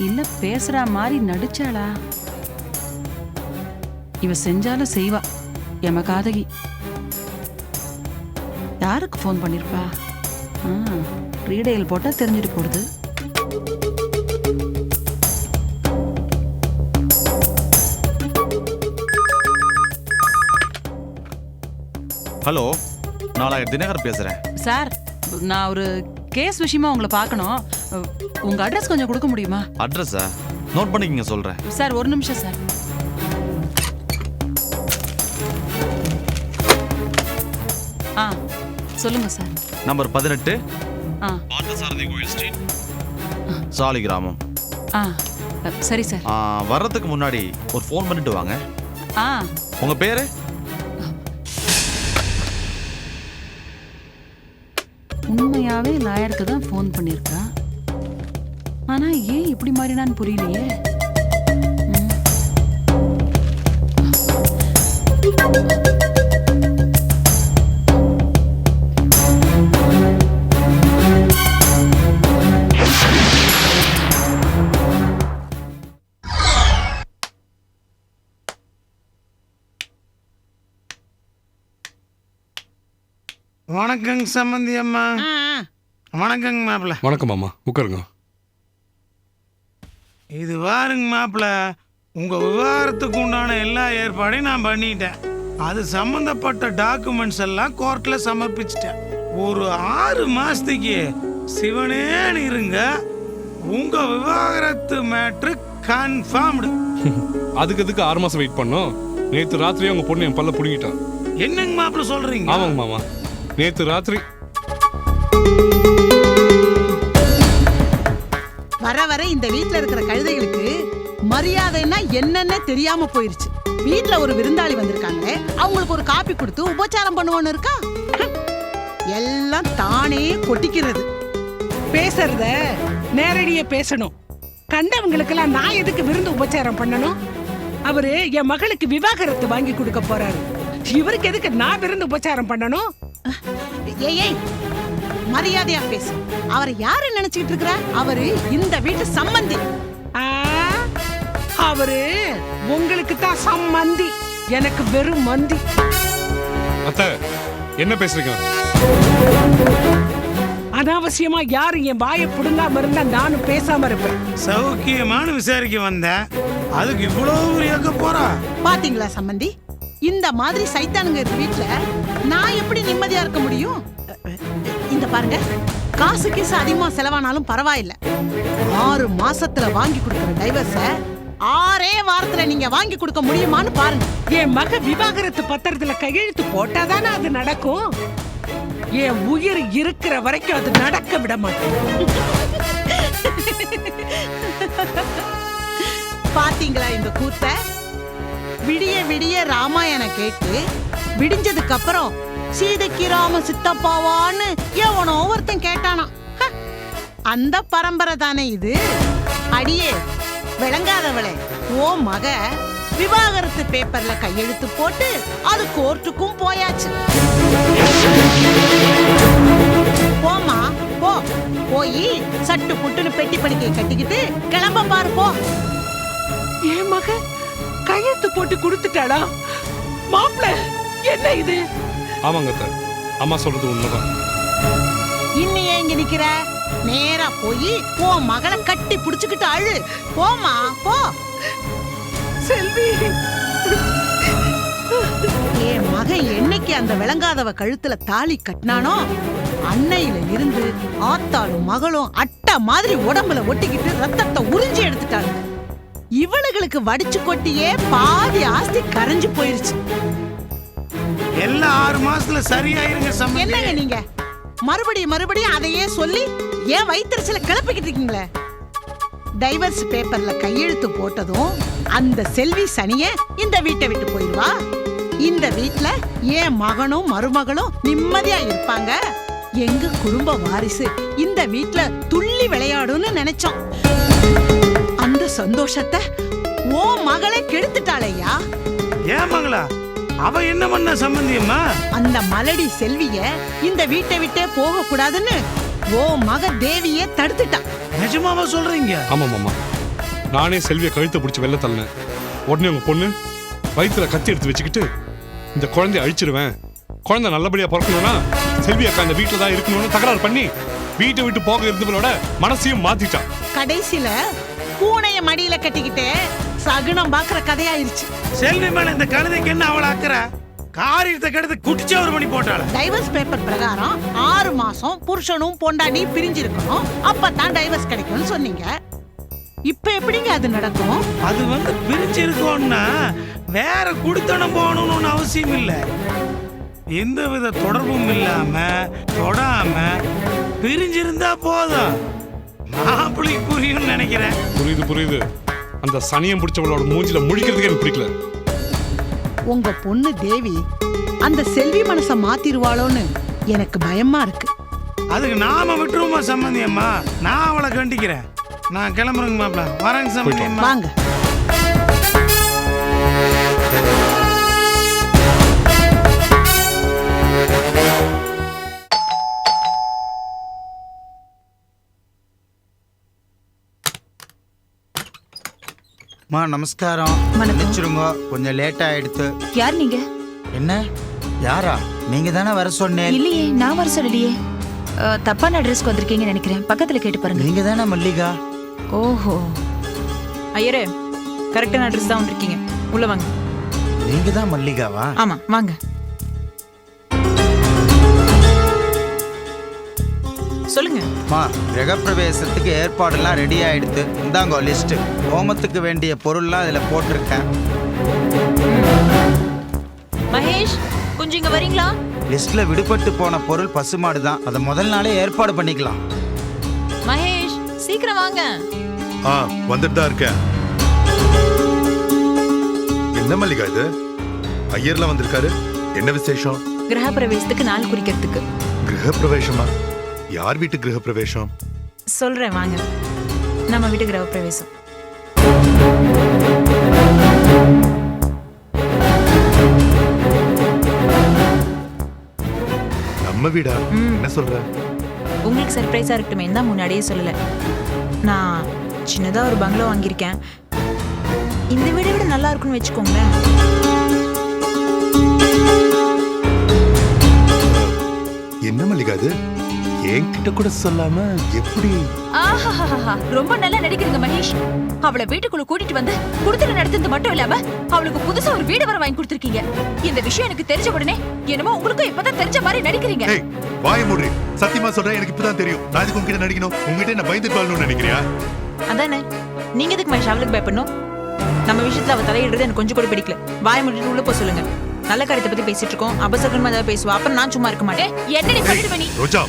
இல்ல பேசுற மாதிரி நடிச்சாளா? இவ செஞ்சாலும் செய்வா, எம காதகி. யாருக்கு ஃபோன் பண்ணிருப்பா? ரீடைல் போட்டா தெரிஞ்சுட்டு போடுது. ஹலோ, நான் தினகர் பேசுறேன். சார், நான் ஒரு கேஸ் விஷயமா உங்களை பார்க்கணும். உங்க அட்ரஸ் கொஞ்சம் கொடுக்க முடியுமா? அட்ரஸா? நோட் பண்ணிக்கங்க, சொல்றேன். சார், ஒரு நிமிஷம் சார். சொல்லுங்க சார். நம்பர் 18, பார்த்தசாரதி கோயில் ஸ்ட்ரீட், சாலி கிராமம். சரி சார். வர்றதுக்கு முன்னாடி ஒரு ஃபோன் பண்ணிட்டு வாங்க. உங்க பேரு? உண்மையாவே லாயருக்கு தான் ஃபோன் பண்ணிருக்கா. ஆனா ஏன் இப்படி மாறினான்னு புரியலையே. வணக்கங்க சம்பந்தி அம்மா. வணக்கங்க மாப்பிள்ள. வணக்கம் மாமா, உட்காருங்க. இது வாருங்க மாப்பிள்ள, உங்க விவாகரத்துக்கு உண்டான எல்லா ஏற்பாடையும் நான் பண்ணிட்டேன். அது சம்பந்தப்பட்ட டாக்குமெண்ட்ஸ் எல்லாம் கோர்ட்ல சமர்ப்பிச்சிட்டேன். ஒரு 6 மாசத்துக்கு சிவனேன்னு இருங்க, உங்க விவாகரத்து மேட்ரு கன்ஃபார்ம்டு. அதுக்கு 6 மாசம் வெயிட் பண்ணோம். நேற்று ராத்திரியே உங்க பொண்ணு என் பல்ல புடுங்கிட்டான். என்னங்க மாப்பிள்ள சொல்றீங்க? ஆமாங்க மாமா, நேற்று ராத்திரி. வர வர இந்த வீட்ல இருக்கிற கழுதைகளுக்கு மரியாதைன்னா என்னன்னு தெரியாம போயிருச்சு. வீட்ல ஒரு விருந்தாளி வந்திருக்காங்க, அவங்களுக்கு ஒரு காப்பி கொடுத்து உபச்சாரம் பண்ணுவோன்னு இருக்கா? எல்லாம் தானே கொட்டிக்கிறது. பேசுறத நேரடியா பேசணும். கண்டவங்களுக்கெல்லாம் நான் எதுக்கு விருந்து உபச்சாரம் பண்ணணும்? அவரு என் மகளுக்கு விவாகரத்து வாங்கி கொடுக்க போறாரு. இவருக்கு எதுக்கு நான் விருந்து உபச்சாரம் பண்ணணும்? ஏய், மரியாதையா பேசு. அவரை யாரு நினைச்சிட்டு இருக்கிற? அவரு இந்த வீட்டு சம்பந்தி. அவரு உங்களுக்கு தான் சம்பந்தி, எனக்கு வெறும் மந்தி. அத்தை, என்ன பேசுறீங்க? அனாவசியமா யாரும் என் வாயை புடுங்காம இருந்தா நானும் பேசாம இருப்பேன். சௌக்கியமான விசாரிக்க வந்தேன், அதுக்கு இவ்வளவு ஏக்க போறா? பாத்தீங்களா சம்பந்தி, இந்த மாதிரி சைத்தானுங்க இருக்க வீட்டுல நான் எப்படி நிம்மதியா இருக்க முடியும்? இந்த பாருங்க, காசு கீசு அதிகமா செலவானாலும் பரவாயில்ல. 6 மாசத்துல வாங்கி கொடுக்கிற டைவர்ஸ 6 வாரத்துல நீங்க வாங்கி கொடுக்க முடியுமான்னு பாருங்க. என் மக விவாகரத்து பத்திரத்துல கையெழுத்து போட்டாதானே அது நடக்கும். என் உயிர் இருக்கிற வரைக்கும் அது நடக்க விட மாட்டேன். பாத்தீங்களா இந்த கூத்த? விடிய விடிய ராமாயணம் கேட்டு விடிஞ்சதுக்கு அப்புறம் சீதைக்கு ராம சித்தப்பாவான்னு எவனோ ஒருத்தன் கேட்டானா. அந்த பரம்பரை தானே இது. அடியே விளங்காதவளே, ஓ மக விவாகரத்து பேப்பர்ல கையெழுத்து போட்டு அது கோர்ட்டுக்கும் போயாச்சு. போமா போ, போய் சட்டு புட்டுன்னு பெட்டி படிக்கை கட்டிக்கிட்டு கிளம்ப பாரு போ. என் மக கையெழுத்து போட்டு கொடுத்துட்டாளா? மாப்பிள்ள என்ன இது? ஆமாங்க அத்தை, அம்மா சொல்றது உண்மைதான். இன்னும் ஏன் இங்க நிக்கிற? நேரா போய் உன் மகளை கட்டி புடிச்சுக்கிட்டு அழு. போமா போ. செல்வி, என் மகன் என்னைக்கு அந்த விளங்காதவ கழுத்துல தாலி கட்டினானோ அன்னையில இருந்து ஆத்தாளும் மகளும் அட்டை மாதிரி உடம்புல ஒட்டிக்கிட்டு ரத்தத்தை உறிஞ்சி எடுத்துட்டாங்க. இவளுகளுக்கு வடிச்சு கொட்டியே பாதி ஆஸ்தி கரைஞ்சு போயிருச்சு. எல்லாம் 6 மாசத்துல சரியாயிருங்க. என்னங்க நீங்க மறுபடியும் அதையே சொல்லி ஏன் வயிற்றுல கிளப்பிக்கிட்டு இருக்கீங்களே? டைவர்ஸ் பேப்பர்ல கையெழுத்து போட்டதும் அந்த செல்வி சனிய இந்த வீட்டை விட்டு போயிடுவா. இந்த வீட்ல என் மகனும் மருமகளும் நிம்மதியா இருப்பாங்க. எங்க குடும்ப வாரிசு இந்த வீட்ல துள்ளி விளையாடும்னு நினைச்சோம். அந்த சந்தோஷத்தை ஓ மகளை கெடுத்துட்டாளையா? ஏன் மகளா? அவ என்ன பண்ண சம்பந்தியம்மா? அந்த மலடி செல்விய இந்த வீட்டை விட்டே போக கூடாதுன்னு ஓ மக தேவியே தடுத்துட்டா. நிஜமாவா சொல்றீங்க? ஆமா மாமா, நானே செல்வியை கழுத்தை பிடிச்சி வெளில தள்ளினேன். உடனே உங்க பொண்ணு வயிற்றுல கத்தி எடுத்து வச்சுக்கிட்டு இந்த குழந்தைய அழிச்சிருவேன், குழந்தை நல்லபடியா பிறக்கணும்னா செல்வி அக்கா இந்த வீட்டுல தான் இருக்கணும்னு தகராறு பண்ணி வீட்டை விட்டு போக இருந்தவளோட மனசையும் மாத்திட்டான். கடைசியில பூனைய மடியில கட்டிக்கிட்டே சகுனம் பாக்குற கதையாயிருச்சு. செல்வி மேல இந்த கழுதைக்கு என்ன அவள அக்கற? காரியத்தை கெடுத்து குட்டிச்சவர் பண்ணி போட்டாள. டைவர்ஸ் பேப்பர் பிரகாரம் 6 மாசம் புருஷனும் பொண்டாட்டி பிரிஞ்சிருக்கணும், அப்பதான் டைவர்ஸ் கிடைக்கும்னு சொன்னீங்க. இப்ப எப்படிங்க அது நடக்கும்? அது பிரிஞ்சு இருக்கோம்னா வேற குடித்தனம் போகணும்னு அவசியம் இல்ல. எந்த வித தொடர்பும் இல்லாம தொடாம பிரிஞ்சிருந்தா போதும். மாப்பிள்ளை புரியும் நினைக்கிறேன். புரியுது. அந்த சனியம் பிடிச்சவளோட மூஞ்சில முழிக்கிறதுக்கு எனக்கு பிடிக்கல. உங்க பொண்ணு தேவி அந்த செல்வி மனச மாத்திருவாளோன்னு எனக்கு பயமா இருக்கு. அதுக்கு நாம விட்டுருவோமா சம்பந்தியம்மா? நான் அவளை கண்டிக்கிறேன். நான் கிளம்புறேங்க மாப்பிள்ள. வரேங்க சம்பந்தியம்மா. வாங்க. மா நமஸ்காரம். மன்னிச்சிருங்க, கொஞ்சம் லேட் ஆயிடுத்து. யார் நீங்க? என்ன யாரா? நீங்க தானே வர சொன்னேன். இல்லையே, நான் வர சொல்லலையே. தப்பான அட்ரஸ்க்கு வந்திருக்கீங்கன்னு நினைக்கிறேன். பக்கத்துல கேட்டு பாருங்க. நீங்க தானே மல்லிகா? ஓஹோ, ஐயரே, கரெக்டான அட்ரஸ் தான் வந்திருக்கீங்க. உள்ள வாங்க. நீங்க தான் மல்லிகாவா? ஆமா, வாங்க. சொல்லுங்க. மா, கிரகப்பிரவேசத்துக்கு ஏற்பாடெல்லாம் ரெடி ஆயிடுத்து. இந்தாங்க லிஸ்ட். ஹோமத்துக்கு வேண்டிய பொருள்லாம் இதுல போட்டிருக்கேன். மகேஷ், கொஞ்சம் இங்க வரீங்களா? லிஸ்ட்ல விடுபட்டு போன பொருள் பசுமாடு தான். அதை முதல் நாளே ஏற்பாடு பண்ணிக்கலாம். மகேஷ், சீக்கிரம் வாங்க. வந்துட்டு தான் இருக்கேன். என்ன மல்லிகா இது? ஐயர்லாம் வந்திருக்காரு. என்ன விசேஷம்? கிரகப்பிரவேசத்துக்கு நாள் குறிக்கிறதுக்கு. கிரகப்பிரவேசமா? யார் வீட்டு கிரகப்பிரவேசம்? சொல்றேன் வாங்க. நம்ம வீட்டு கிரகப்பிரவேசம். நம்ம வீடா? என்ன சொல்ற? உங்களுக்கு சர்ப்ரைஸா இருக்கட்டுமே தான் முன்னாடியே சொல்லல. நான் சின்னதா ஒரு பங்களா வாங்கியிருக்கேன். இந்த வீடை விட நல்லா இருக்கும்னு வச்சுக்கோங்களேன். என்ன மல்லிகா இது? என்கிட்ட கூட சொல்லாம எப்படி? ரொம்ப நல்லா நடிக்கிறீங்க மகேஷ். அவளை வீட்டுக்குள்ள கூட்டிட்டு வந்து குடுத்தல நடத்துறது மட்டும் இல்லாம அவளுக்கு புதுசா ஒரு வீடு வர வாங்கி கொடுத்திருக்கீங்க. இந்த விஷயம் எனக்கு தெரிஞ்ச உடனே என்னமோ உங்களுக்கும் இப்பதான் தெரிஞ்ச மாதிரி நடிக்கிறீங்க. வாய மூடு. சத்தியமா சொல்றேன், எனக்கு இப்பதான் தெரியும். நான் இதுக்கு உங்ககிட்ட நடிக்கணும்? உங்ககிட்ட என்ன பயந்து பாழணும்னு நினைக்கிறியா? அதானே, நீங்க எதுக்கு மகேஷ் அவளுக்கு பயப்படணும்? நம்ம விஷயத்துல அவ தலையிடுறது எனக்கு கொஞ்சம் கூட பிடிக்கல. வாய முடிட்டு உள்ள போ சொல்லுங்க. நல்ல காரியத்தை பத்தி பேசிட்டு இருக்கோம். அபசகரமா ஏதாவது பேசுவா, அப்புறம் நான் சும்மா இருக்க மாட்டேன். என்ன நீ பண்ணிடுவ நீ? ரோஜா,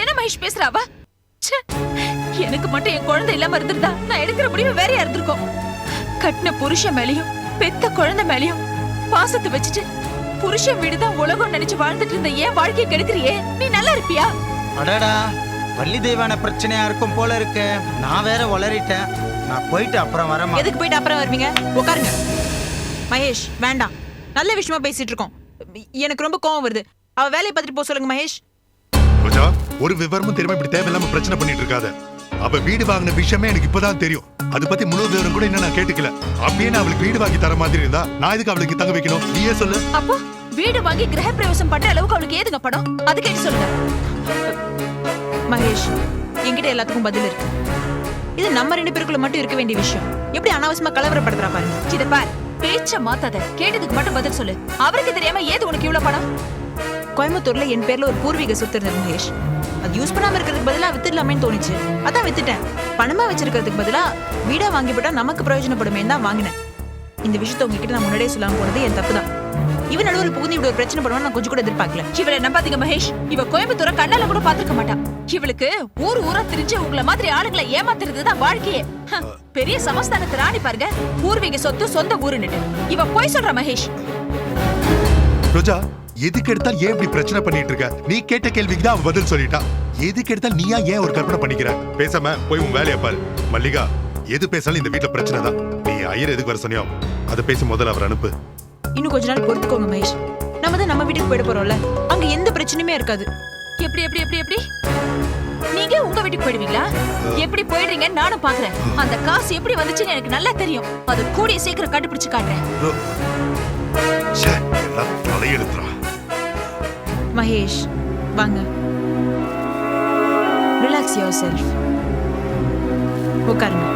என்ன மகேஷ் பேசுறாவா? எனக்கு மட்டும் என் குழந்தை இல்லாம இருந்திருந்தா நான் எடுக்கிற முடிவு வேறையா இருந்திருக்கும். கட்டின புருஷன் மேலையும் பெத்த குழந்தை மேலையும் பாசத்தை வச்சுட்டு புருஷன் வீடுதான் உலகம் நினைச்சு வாழ்ந்துட்டு இருந்த ஏன் வாழ்க்கையை கெடுக்கிறியே? நீ நல்லா இருப்பியா? அடடா, வள்ளி தெய்வான பிரச்சனையா இருக்கும் போல இருக்கு. நான் வேற வளரிட்டேன். நான் போயிட்டு அப்புறம் வரேன். எதுக்கு போயிட்டு அப்புறம் வருவீங்க? உட்காருங்க. மகேஷ் வேண்டாம், நல்ல விஷயமா பேசிட்டு இருக்கோம். எனக்கு ரொம்ப கோவம் வருது. அவ வேலையை பார்த்துட்டு போக சொல்லுங்க மகேஷ். ரோஜா, ஒரு விவரமும் தெரியாம இப்படி தேவையில்லாம பிரச்சனை பண்ணிட்டு இருக்காத. அவ வீடு வாங்கின விஷயமே எனக்கு இப்பதான் தெரியும். அது பத்தி முழு விவரம் கூட இன்னும் நான் கேட்டுக்கல. அப்படியே நான் அவளுக்கு வீடு வாங்கி தர மாதிரி இருந்தா நான் எதுக்கு அவளுக்கு தங்க வைக்கணும்? நீயே சொல்லு. அப்போ வீடு வாங்கி கிரக பிரவேசம் பண்ற அளவுக்கு அவளுக்கு ஏதுங்க படம்? அது கேட்டு சொல்லுங்க மகேஷ். என்கிட்ட எல்லாத்துக்கும் பதில் இருக்கு. இது நம்ம 2 பேருக்குள்ள மட்டும் இருக்க வேண்டிய விஷயம். எப்படி அனாவசியமா கலவரப்படுத்துறா பாருங்க. இத பார், பேச்ச மாத்தாத. கேட்டதுக்கு மட்டும் பதில் சொல்லு. அவருக்கு தெரியாம ஏது உனக்கு இவ்வளவு பணம்? கோயம்புத்தூர்ல என் பேர்ல ஒரு பூர்வீக சொத்து இருந்தது மகேஷ். அது யூஸ் பண்ணாம இருக்கிறதுக்கு பதிலா வித்துடலாமேன்னு தோணுச்சு. அதான் வித்துட்டேன். பணமா வச்சிருக்கிறதுக்கு பதிலா வீடா வாங்கி போட்டா நமக்கு பிரயோஜனப்படுமே தான் வாங்கினேன். இந்த விஷயத்த உங்ககிட்ட நான் முன்னாடியே சொல்லாம போனது என் தப்பு தான். இவன் நடுவில் புகுந்து இப்படி ஒரு பிரச்சனை பண்ணுவான்னு நான் கொஞ்சம் கூட எதிர்பார்க்கல. இவளை நம்பாதீங்க மகேஷ். இவ கோயம்புத்தூர கண்ணால கூட பாத்துக்க மாட்டா. இவளுக்கு ஊரா திரிஞ்சு உங்களை மாதிரி ஆளுங்களை ஏமாத்துறதுதான் வாழ்க்கையே. பெரிய சமஸ்தானத்து ராணி பாருங்க, பூர்வீக சொத்து சொந்த ஊருன்னு. இவ போய் சொல்ற மகேஷ். ரோஜா, எதுக்கு எடுத்தால் ஏன் இப்படி பிரச்சனை பண்ணிட்டு இருக்க? நீ கேட்ட கேள்விக்கு தான் அவ பதில் சொல்லிட்டா. எதுக்கு எடுத்தால் நீயா ஏன் ஒரு கற்பனை பண்ணிக்கிற? பேசாம போய் உன் வேலையை பாரு. மல்லிகா, எது பேசாலும் இந்த வீட்டுல பிரச்சனை தான். நீ ஐயர் எதுக்கு வர சொன்னியோ அதை பேசி முதல்ல அவர் அனுப்பு. இன்னும் கொஞ்ச நாள் பொறுத்துக்கோங்க மகேஷ். நம்ம தான் நம்ம வீட்டுக்கு போயிட போறோம்ல, அங்க எந்த பிரச்சனையுமே இருக்காது. எப்படி எப்படி எப்படி எப்படி நீங்க உங்க வீட்டுக்கு போயிடுவீங்களா? எப்படி போயிடுறீங்க நானும் பாக்குறேன். அந்த காசு எப்படி வந்துச்சுன்னு எனக்கு நல்லா தெரியும். அது கூடிய சீக்கிரம் கண்டுபிடிச்சு காட்டுறேன். தலையெழுத்துறா. மகேஷ் வாங்க. Relax your self. உட்காருங்க.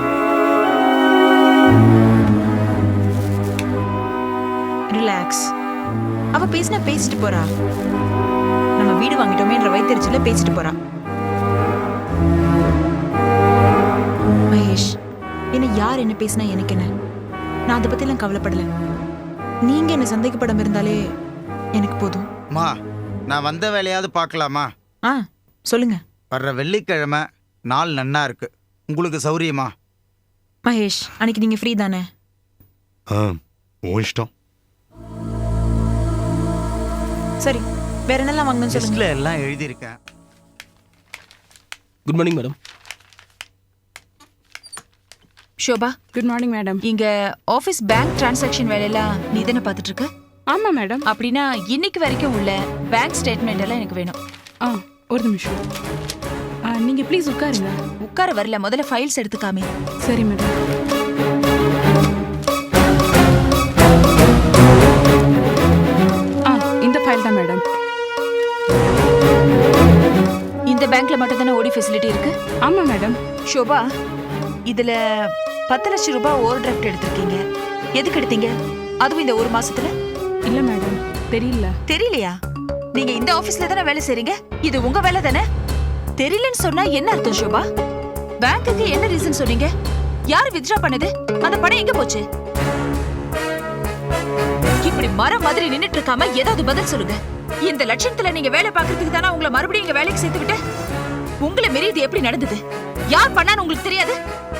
ரிலாக்ஸ். அவ பேசினா பேசிட்டு போறா. நம்ம வீடு வாங்கிட்டோமேன்ற வைத்தறிச்சல பேசிட்டு போறா. மகேஷ், என்ன யார் என்ன பேசினா எனக்கு என்ன? நான் அதை பத்தி எல்லாம் கவலைப்படல. நீங்க என்ன சந்தேகப்படாம இருந்தாலே எனக்கு போதும். மா, நான் வந்த வேலையாவது பார்க்கலாமா? சொல்லுங்க. வர்ற வெள்ளிக்கிழமை நாள் நன்னா இருக்கு. உங்களுக்கு சௌரியமா? மகேஷ், அன்னைக்கு நீங்க ஃப்ரீ தானே? உன் இஷ்டம். சரி, வேற என்னெல்லாம் வாங்கணும்னு சொல்லுங்க. லிஸ்ட்ல எல்லாம் எழுதியிருக்கேன். Good morning madam. Shobha, good morning madam. இங்க ஆபீஸ் பேங்க் டிரான்சாக்ஷன் வேலையெல்லாம் நீ தானே பார்த்துட்டு இருக்க? ஆமா மேடம். அப்படின்னா இன்னைக்கு வரைக்கும் உள்ள பேங்க் ஸ்டேட்மெண்ட் எல்லாம் எனக்கு வேணும். ஒரு நிமிஷம். நீங்க ப்ளீஸ் உட்காருங்க. உட்கார வரல, முதல்ல ஃபைல்ஸ் எடுத்துக்காமே. சரி மேடம். இந்த ஃபைல் தான் மேடம். இந்த பேங்க்ல மட்டும் தானே ஓடி ஃபெசிலிட்டி இருக்கு? ஆமா மேடம். ஷோபா, இதுல 10 லட்சம் ரூபாய் ஓவர் டிராஃப்ட் எடுத்திருக்கீங்க. எதுக்கு எடுத்தீங்க? அதுவும் இந்த ஒரு மாசத்துல? இல்ல மேடம், தெரியல. தெரியலையா? நீங்க இந்த ஆபீஸ்ல தானே வேலை செய்றீங்க. இது உங்க வேலை தானே. தெரியலன்னு சொன்னா என்ன அர்த்தம் ஷோபா? பேங்க்குக்கு என்ன ரீசன் சொன்னீங்க? யார் வித்ட்ரா பண்ணது? அந்த பணம் எங்க போச்சு? இப்படி மரம் மாதிரி நின்னுட்டு இருக்காம ஏதாவது பதில் சொல்லுங்க. இந்த லட்சணத்துல நீங்க வேலை பார்க்கறதுக்கு தானே உங்களை மறுபடியும் இங்க வேலைக்கு சேர்த்து விட்டு. உங்களை மீறி இது எப்படி நடந்தது? யார் பண்ணான்னு உங்களுக்கு தெரியாது?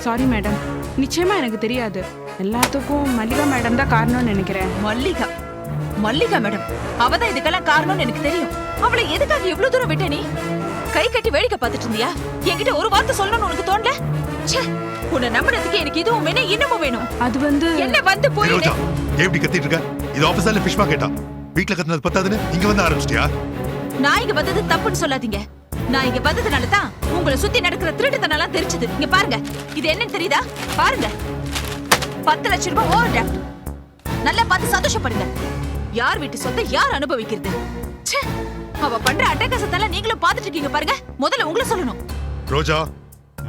சாரி மேடம், நிச்சயமா எனக்கு தெரியாது. எல்லாத்துக்கும் மல்லிகா மேடம் தான் காரணம்னு நினைக்கிறேன். மல்லிகா? மல்லிகா மேடம் அவதான் இதுக்கெல்லாம் காரணம்னு எனக்கு தெரியும். அவளை எதுக்காக இவ்வளவு தூரம் விட்ட? நீ கை கட்டி வேடிக்கை பார்த்துட்டு இருந்தியா? என்கிட்ட ஒரு வார்த்தை சொல்லணும்னு உனக்கு தோணல? உன்னை நம்பினதுக்கு எனக்கு இதுவும் வேணும், இன்னமும் வேணும். அது வந்து என்ன வந்து போயிடு. எப்படி கத்திட்டு இருக்க? இது ஆபீஸ்ல ஃபிஷ் மார்க்கெட்டா? வீட்ல கத்துனது பத்தாதுன்னு இங்க வந்து ஆரம்பிச்சிட்டியா? நான் இங்க வந்தது தப்புன்னு சொல்லாதீங்க. நான் இங்க வந்ததுனால தான் உங்களை சுத்தி நடக்கிற திருட்டுத்தனெல்லாம் தெரிஞ்சது. இங்க பாருங்க, இது என்னன்னு தெரியுதா? பாருங்க, 10 லட்சம் ரூபாய் ஓவர் டிராஃப்ட். நல்லா பார்த்து சந்தோஷப்படுங்க. யார் வீட்டு சொத்தை யார் அனுபவிக்கிறது? அவ பண்ற அட்டகாசத்தெல்லாம் நீங்களும் பார்த்துட்டு இருக்கீங்க பாருங்க. முதல்ல உங்களை சொல்லணும். ரோஜா,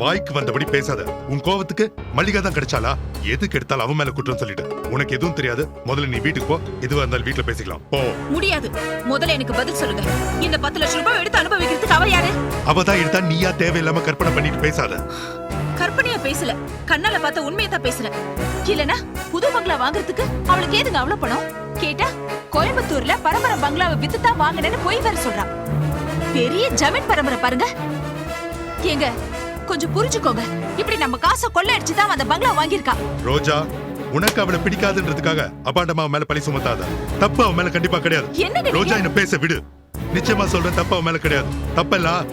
வாய்க்கு வந்தபடி பேசாத. உன் கோவத்துக்கு மல்லிகா தான் கிடைச்சாலா? எதுக்கு எடுத்தாலும் அவன் மேல குற்றம் சொல்லிட்டு. உனக்கு எதுவும் தெரியாது. முதல்ல நீ வீட்டுக்கு போ. எதுவா இருந்தாலும் வீட்டுல பேசிக்கலாம். போ. முடியாது. முதல்ல எனக்கு பதில் சொல்லுங்க. இந்த 10 லட்சம் ரூபாய் எடுத்து அனுபவிக்கிறதுக்கு அவ யாரு? அவதான் எடுத்தா நீயா தேவையில்லாம கற்பனை பண்ணிட்டு பேசாத. கற்பனையா பேசல, கண்ணால பார்த்த உண்மையை தான் பேசுறேன். இல்லனா புது பங்களா வாங்குறதுக்கு அவளுக்கு ஏதுங்க அவ்வளவு பணம்? கேட்டா கோயம்புத்தூர்ல பரம்பரை பங்களாவை வித்து தான் வாங்கினேன்னு போய் வேற சொல்றான். பெரிய ஜமீன் பரம்பரை பாருங்க. ஏங்க கொஞ்சம் புரிஞ்சுக்கோங்க. இப்படி நம்ம காசை கொள்ளையடிச்சு தான் அந்த பங்களா வாங்கியிருக்கா. ரோஜா, உனக்கு அவளை பிடிக்காதுன்றதுக்காக அபாண்டமா மேல பழி சுமத்தாத. தப்பு அவன் மேல கண்டிப்பா கிடையாது. ரோஜா, என்ன பேச விடு. நிச்சயமா சொல்றேன், தப்பு அவன் மேல கிடையாது. தப்பெல்லாம்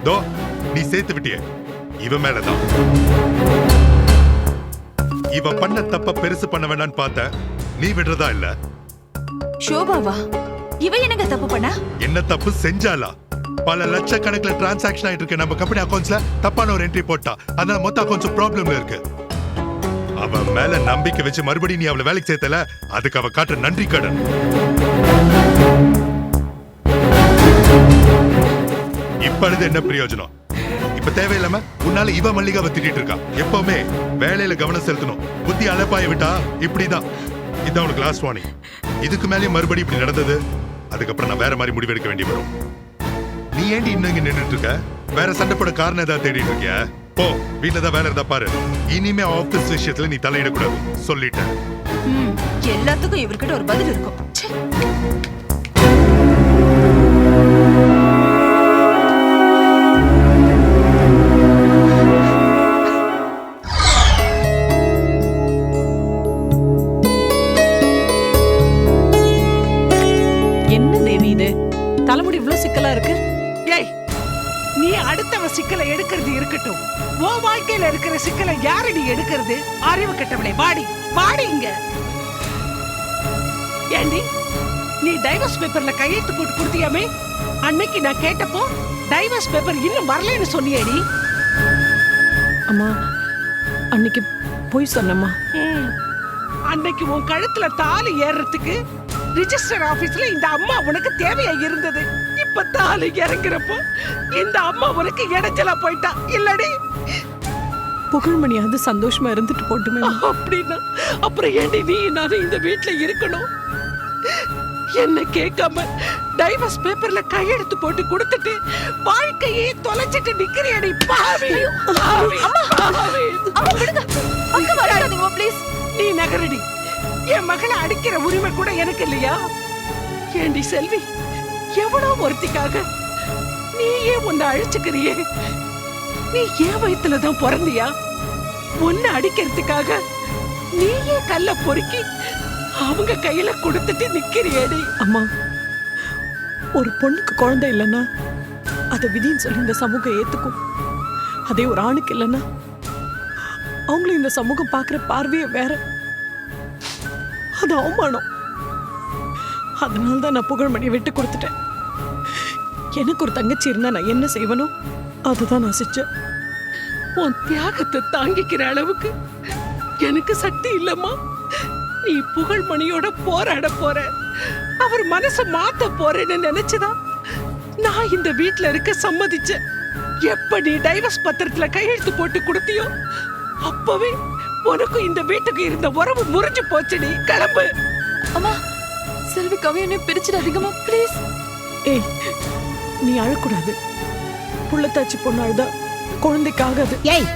தோ நீ சேர்த்து விட்டிய இவ மேலதான். இவ பண்ண தப்ப பெருசு பண்ண வேண்டான்னு பார்த்த. நீ விடுறதா இல்ல? ஷோபாவா? இவ என்னங்க தப்பு பண்ணா? என்ன தப்பு செஞ்சாலா? பல லட்சக்கணக்கில் டிரான்சாக்ஷன் ஆயிட்டு இருக்கு நம்ம கம்பெனி அக்கவுண்ட்ஸ்ல. தப்பான ஒரு என்ட்ரி போட்டா அதனால மொத்த அக்கவுண்ட்ஸ் ப்ராப்ளம்ல இருக்கு. அவ மேல நம்பிக்கை வச்சு மறுபடியும் நீ அவளை வேலைக்கு சேர்த்தல, அதுக்கு அவ காட்டுற நன்றி கடன். இப்பொழுது என்ன பிரயோஜனம்? இப்ப தேவையில்லாம உன்னால இவ மல்லிகாவை திட்டிட்டு இருக்கா. எப்பவுமே வேலையில கவனம் செலுத்தணும். புத்தி அலப்பாய விட்டா இப்படிதான். இதான் உனக்கு லாஸ்ட் வார்னிங். இதுக்கு மேலேயும் மறுபடியும் இப்படி நடந்தது, அதுக்கப்புறம் நான் வேற மாதிரி முடிவெடுக்க வேண்டி வரும். நீ ஏண்டி இன்னும் இங்க நின்றுட்டு இருக்க? வேற சண்டை போட காரணம் ஏதாவது தேடிட்டு இருக்கியா? போ, வீட்டுல தான் வேலை இருந்தா பாரு. இனிமே ஆபீஸ் விஷயத்துல நீ தலையிடக்கூடாது சொல்லிட்டேன். எல்லாத்துக்கும் இவர்கிட்ட ஒரு பதில் இருக்கும். என்ன தேவி இது? தலைமுடி இவ்வளவு சிக்கலா இருக்கு. ஏய், நீ அடுத்தவ சிக்கலை எடுக்கிறது இருக்கட்டும், உன் வாழ்க்கையில இருக்கிற சிக்கலை யாரடி எடுக்கிறது? அறிவு கெட்டவளே, வாடி வாடி இங்க. ஏண்டி, நீ டைவர்ஸ் பேப்பர்ல கையெழுத்து போட்டு கொடுத்தியாமே? அன்னைக்கு நான் கேட்டப்போ டைவர்ஸ் பேப்பர் இன்னும் வரலன்னு சொன்னியேடி. அம்மா, அன்னைக்கு போய் சொன்னம்மா. அன்னைக்கு உன் கழுத்துல தாலி ஏறுறதுக்கு ரிஜிஸ்டர் ஆபீஸ்ல இந்த அம்மா உனக்கு தேவையா இருந்தது. இப்ப தாலி இறங்குறப்போ இந்த அம்மா உனக்கு இடைஞ்சலா போயிட்டா இல்லடி? புகழ்மணி அது சந்தோஷமா இருந்துட்டு போட்டுமே. அப்படின்னா அப்புறம் ஏண்டி நீ நானும் இந்த வீட்டுல இருக்கணும்? என்ன கேட்காம டைவர்ஸ் பேப்பர்ல கையெழுத்து போட்டு கொடுத்துட்டு வாழ்க்கையே தொலைச்சிட்டு நிக்கிறியடி பாவி. நீ நகரடி. என் மகளை அடிக்கிற உரிமை கூட எனக்கு இல்லையா? ஏண்டி செல்வி, எவ்வளவு ஒருத்திக்காக நீயே உன்னை அழிச்சுக்கிறியே? நீ ஏன் வயிற்றுலதான் பிறந்தியா? உன்னை அடிக்கிறதுக்காக நீயே கல்ல பொறுக்கி அவங்க கையில கொடுத்துட்டு நிக்கிறியேடி. அம்மா, ஒரு பொண்ணுக்கு குழந்தை இல்லைன்னா அதை விதின்னு சொல்லி இந்த சமூகம் ஏத்துக்கும். அதே ஒரு ஆணுக்கு இல்லைன்னா அவங்களும் இந்த சமூகம் பார்க்குற பார்வையே வேற. அது அவமானம். அதனால தான் நான் புகழ்மணியை விட்டு கொடுத்துட்டேன். எனக்கு ஒரு தங்கச்சி இருந்தா நான் என்ன செய்வனோ அதுதான் நான் செஞ்சேன். உன் தியாகத்தை தாங்கிக்கிற அளவுக்கு எனக்கு சக்தி இல்லம்மா. நீ புகழ்மணியோட போராட போற, அவர் மனச மாத்த போறேன்னு நினைச்சுதான் நான் இந்த வீட்டுல இருக்க சம்மதிச்சேன். எப்ப நீ டைவர்ஸ் பத்திரத்துல கையெழுத்து போட்டு கொடுத்தியோ அப்பவே உனக்கும் இந்த வீட்டுக்கு இருந்த உறவு முறிஞ்சு போச்சுடி. கிளம்பு. அம்மா, செல்வி கவியனை பிரிச்சிடாதீங்கம்மா ப்ளீஸ். ஏய், நீ அழக்கூடாது. புள்ளத்தாச்சி பொண்ணு அழுதா குழந்தைக்காகாது. ஏய்,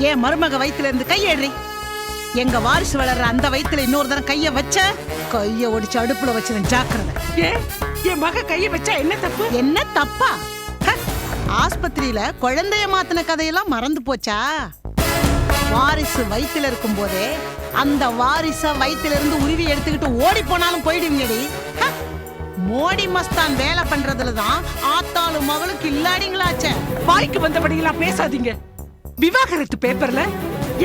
ஏன் மருமக வயித்துல இருந்து கையேறி எங்க வாரிசு வளர்ற அந்த வயித்துல இன்னொரு தரம் கைய வச்ச கைய ஒடிச்சு அடுப்புல வச்சு ஜாக்கிரதை. என் மக கைய வச்சா என்ன தப்பு? என்ன தப்பா? ஆஸ்பத்திரியில குழந்தைய மாத்தின கதையெல்லாம் மறந்து போச்சா? வாரிசு வயித்துல இருக்கும் போதே அந்த வாரிச வயித்துல இருந்து உருவி எடுத்துக்கிட்டு ஓடி போனாலும் போயிடுவீங்கடி. மோடி மஸ்தான் வேலை பண்றதுலதான் ஆத்தாலும் மகளுக்கு இல்லாடிங்களாச்சே. வாய்க்கு வந்தபடியெல்லாம் பேசாதீங்க. விவாகரத்து பேப்பர்ல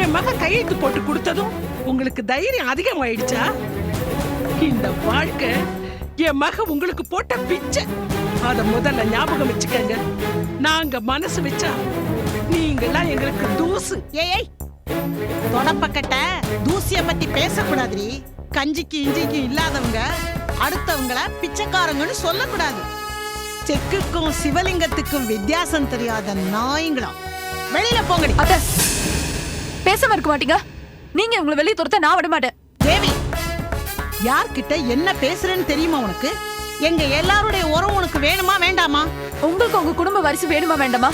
என் மக கையெழுத்து போட்டு கொடுத்ததும் உங்களுக்கு தைரியம் அதிகமாயிடுச்சா? இந்த வாழ்க்கை என் மக உங்களுக்கு போட்ட பிச்சை. அத முதல்ல ஞாபகம் வச்சுக்கங்க. நாங்க மனசு வச்சா நீங்கெல்லாம் எங்களுக்கு தூசு. ஏய், தொடப்பக்கட்ட தூசிய பத்தி பேசக்கூடாதுரி. கஞ்சிக்கு இஞ்சிக்கு இல்லாதவங்க அடுத்தவங்கள பிச்சைக்காரங்கன்னு சொல்லக்கூடாது. செக்குக்கும் சிவலிங்கத்துக்கும் வித்தியாசம் தெரியாத நாய்ங்களா, வெளியில போங்கடி. அட, பேசாம இருக்க மாட்டீங்க? நீங்க உங்களை வெளியே துரத்த நான் விட மாட்டேன். தேவி, யார்கிட்ட என்ன பேசுறேன்னு தெரியுமா உனக்கு? எங்க எல்லாருடைய உறவு உனக்கு வேணுமா வேண்டாமா? உங்களுக்கு உங்க குடும்ப வாரிசு வேணுமா வேண்டாமா?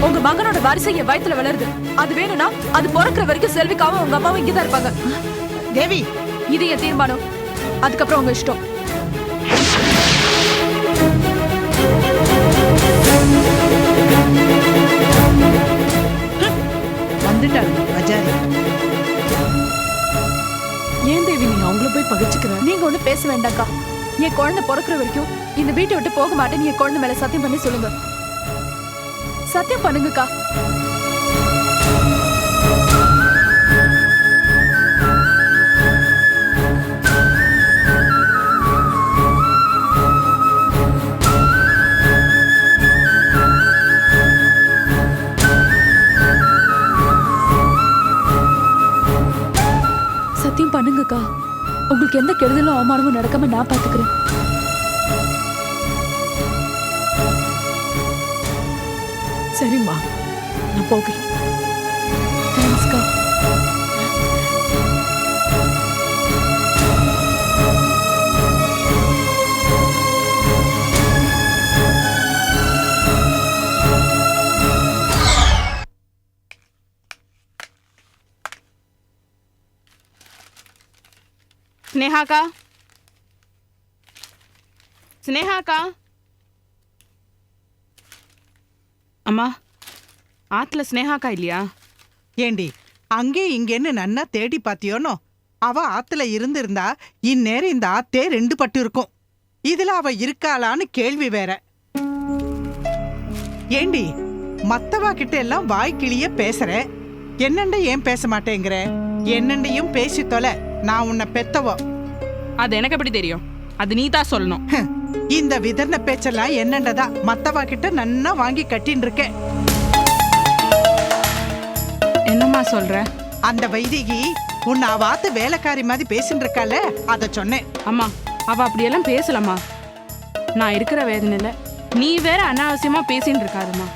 உங்க மகனோட வாரிசு என் வயித்துல வளருது. அது வேணும்னா அது பிறக்கிற வரைக்கும் செல்விக்காவும் உங்க அம்மாவும் இங்கதான் இருப்பாங்க. தேவி, இது என் தீர்மானம். அதுக்கப்புறம் உங்க இஷ்டம். வந்துட்டாரு பஜாரி. ஏன் தேவி நீ அவங்கள போய் பகிச்சுக்கிற? நீங்க ஒண்ணு பேச வேண்டாம்க்கா. என் குழந்தை பிறக்கிற வரைக்கும் இந்த வீட்டை விட்டு போக மாட்டேன்னு என் குழந்தை மேல சத்தியம் பண்ணி சொல்லுங்க. சத்தியம் பண்ணுங்கக்கா. அக்கா, உங்களுக்கு எந்த கெடுதலும் அவமானமும் நடக்காம நான் பாத்துக்கிறேன். சரிம்மா, நான் போகிறேன். தேங்க்ஸ்க்கா. ஸ்னேகாக்கா, ஸ்னேகாக்கா. அம்மா, ஆத்துல ஸ்னேகாக்கா இல்லையா? ஏண்டி அங்கே இங்கேன்னு நன்னா தேடி பாத்தியோனோ? அவ ஆத்துல இருந்திருந்தா இந்நேரம் இந்த ஆத்தே 2 பட்டு இருக்கும். இதுல அவ இருக்காளான்னு கேள்வி வேற. ஏண்டி மத்தவா கிட்ட எல்லாம் வாய்க்கிளிய பேசுற, என்னண்ட ஏன் பேச மாட்டேங்கிற? என்னண்டையும் பேசி தொலை, நான் உன்னை பெத்தவோ. அது எனக்கு எப்படி தெரியும்? அது நீ தான் சொல்லணும். இந்த விதர்ன பேச்செல்லாம் என்னண்டதா மத்தவா கிட்ட நன்னா வாங்கி கட்டின்னு இருக்கேன். என்னம்மா சொல்ற? அந்த வைதிகி உன்னை அவாத்து வேலைக்காரி மாதிரி பேசின்னு இருக்கால, அத சொன்னேன். அம்மா, அவ அப்படியெல்லாம் பேசலம்மா. நான் இருக்கிற வேதனையில நீ வேற அனாவசியமா பேசின்னு இருக்காதுமா.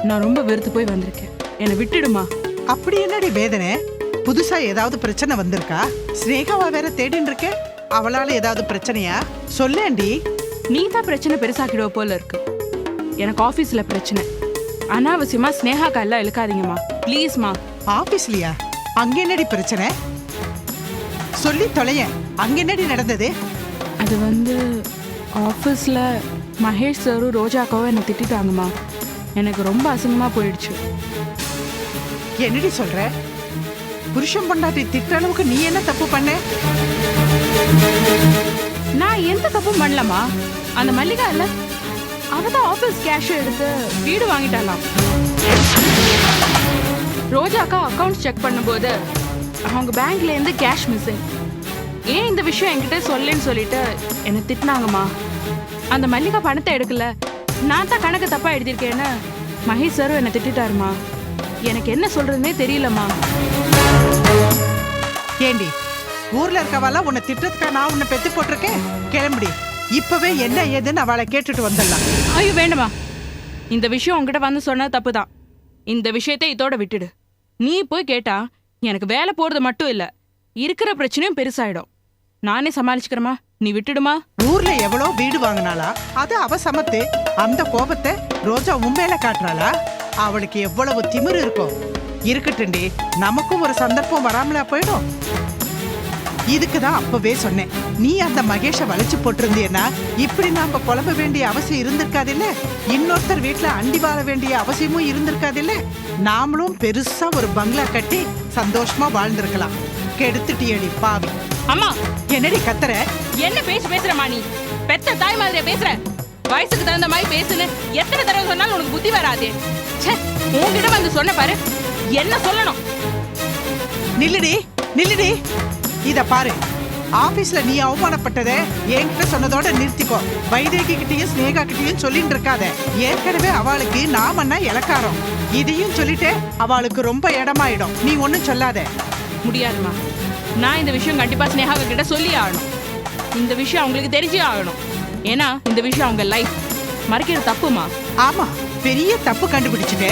நான் ரொம்ப வெறுத்து போய் வந்திருக்கேன், என்னை விட்டுடுமா. அப்படி என்னடி வேதனை? புதுசா ஏதாவது பிரச்சனை வந்திருக்கா? ஸ்னேகாவா வேற தேடின்னு இருக்க, அவளால ஏதாவது பிரச்சனையா? சொல்லேண்டி. நீ தான் பிரச்சனை பெருசாக்கிடுவ போல இருக்கு. எனக்கு ஆபீஸ்ல பிரச்சனை. அனாவசியமா ஸ்னேகாக்கா எல்லாம் இழுக்காதீங்கம்மா, ப்ளீஸ்மா. ஆபீஸ்லயா? அங்க என்னடி பிரச்சனை? சொல்லி தொலைய. அங்க என்னடி நடந்தது? அது வந்து ஆஃபீஸில் மகேஷ் சாரும் ரோஜாக்காவும் என்னை திட்டாங்கம்மா. எனக்கு ரொம்ப அசிங்கமாக போயிடுச்சு. என்னடி சொல்ற? புருஷன் பொண்டாட்டி திட்ட அளவுக்கு நீ என்ன தப்பு பண்ண? நான் எந்த தப்பும் பண்ணலம்மா. அந்த மல்லிகா இல்ல, அவதான் ஆஃபீஸ் கேஷ் எடுத்து வீடு வாங்கிட்டாலாம். ரோஜாக்கா அக்கவுண்ட்ஸ் செக் பண்ணும்போது அவங்க பேங்க்ல இருந்து கேஷ் மிஸ்ஸிங். ஏன் இந்த விஷயம் என்கிட்ட சொல்லுன்னு சொல்லிட்டு என்னை திட்டினாங்கம்மா. அந்த மல்லிகா பணத்தை எடுக்கல, நான் தான் கணக்கு தப்பா எழுதியிருக்கேன்னு மகேஷ் சாரும் என்னை திட்டாருமா. எனக்கு என்ன சொல்றதுன்னே தெரியலம்மா. ஏண்டி ஊர்ல இருக்கவாலாம் உன்னை திட்டத்துக்கா நான் உன்னை பெத்து போட்டிருக்கேன்? கிளம்புடி, இப்பவே என்ன ஏதுன்னு அவளை கேட்டுட்டு வந்துடலாம். ஐயோ வேண்டாமா, இந்த விஷயம் உங்ககிட்ட வந்து சொன்னா தப்பு தான். இந்த விஷயத்தை இதோட விட்டுடு. நீ போய் கேட்டா எனக்கு வேலை போறது மட்டும் இல்ல, இருக்கிற பிரச்சனையும் பெருசாயிடும். நானே சமாளிச்சுக்கிறேமா, நீ விட்டுடுமா. ஊர்ல எவ்வளோ வீடு வாங்கினாளா, அது அவ சமத்து. அந்த கோபத்தை ரோஜா உண்மையில காட்டுறாளா? அவளுக்கு எவ்வளவு திமிரு இருக்கும். இருக்கட்டுண்டி, நமக்கும் ஒரு சந்தர்ப்பம் வராமலா போயிடும். இதுக்குதான் அப்பவே சொன்னேன், நீ அந்த மகேஷ வளைச்சு போட்டிருந்தேன்னா இப்படி நாம குழம்ப வேண்டிய அவசியம் இருந்திருக்காதில்ல. இன்னொருத்தர் வீட்டுல அண்டி வாழ வேண்டிய அவசியமும் இருந்திருக்காதில்ல. நாமளும் பெருசா ஒரு பங்களா கட்டி சந்தோஷமா வாழ்ந்திருக்கலாம். கெடுத்துட்டியடி பாவி. அம்மா, என்னடி கத்துற? என்ன பேசுறமா நீ? பெத்த தாய் மாதிரியா பேசுற? வயசுக்கு தகுந்த மாதிரி பேசுன்னு எத்தனை தடவை சொன்னாலும் உனக்கு புத்தி வராது. உன்கிட்ட வந்து சொன்ன பாரு, என்ன சொல்லணும்? நில்லுடி நில்லுடி. இத பாரு, ஆபீஸ்ல நீ அவமானப்பட்டத என்கிட்ட சொன்னதோட நிறுத்திக்கோ. வைதேகி கிட்டயும் ஸ்னேகா கிட்டயும் சொல்லிட்டு இருக்காத. ஏற்கனவே அவளுக்கு நாமன்னா இலக்காரம். இதையும் சொல்லிட்டு அவளுக்கு ரொம்ப இடமாயிடும். நீ ஒன்னும் சொல்லாத. முடியாதுமா, நான் இந்த விஷயம் கண்டிப்பா ஸ்னேகா கிட்ட சொல்லி ஆகணும். இந்த விஷயம் அவங்களுக்கு தெரிஞ்சே ஆகணும். ஏன்னா இந்த விஷயம் அவங்க லைஃப். மறைக்கிற தப்புமா. ஆமா, பெரிய தப்பு கண்டுபிடிச்சிட்ட.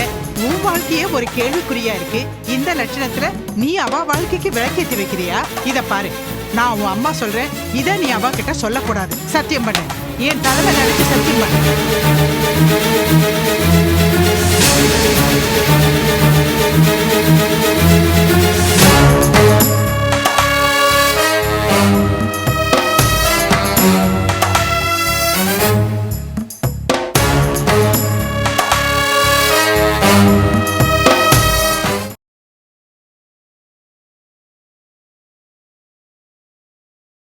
உன் வாழ்க்கையே ஒரு கேள்விக்குறியா இருக்கு. இந்த லட்சணத்துல நீ அவ வாழ்க்கைக்கு விளக்கேத்தி வைக்கிறியா? இத பாரு, நான் உன் அம்மா சொல்றேன், இத நீ அவ கிட்ட சொல்லக்கூடாது. சத்தியம் பண்ண. என் தலைமை நினைச்சு சத்தியம் பண்ண.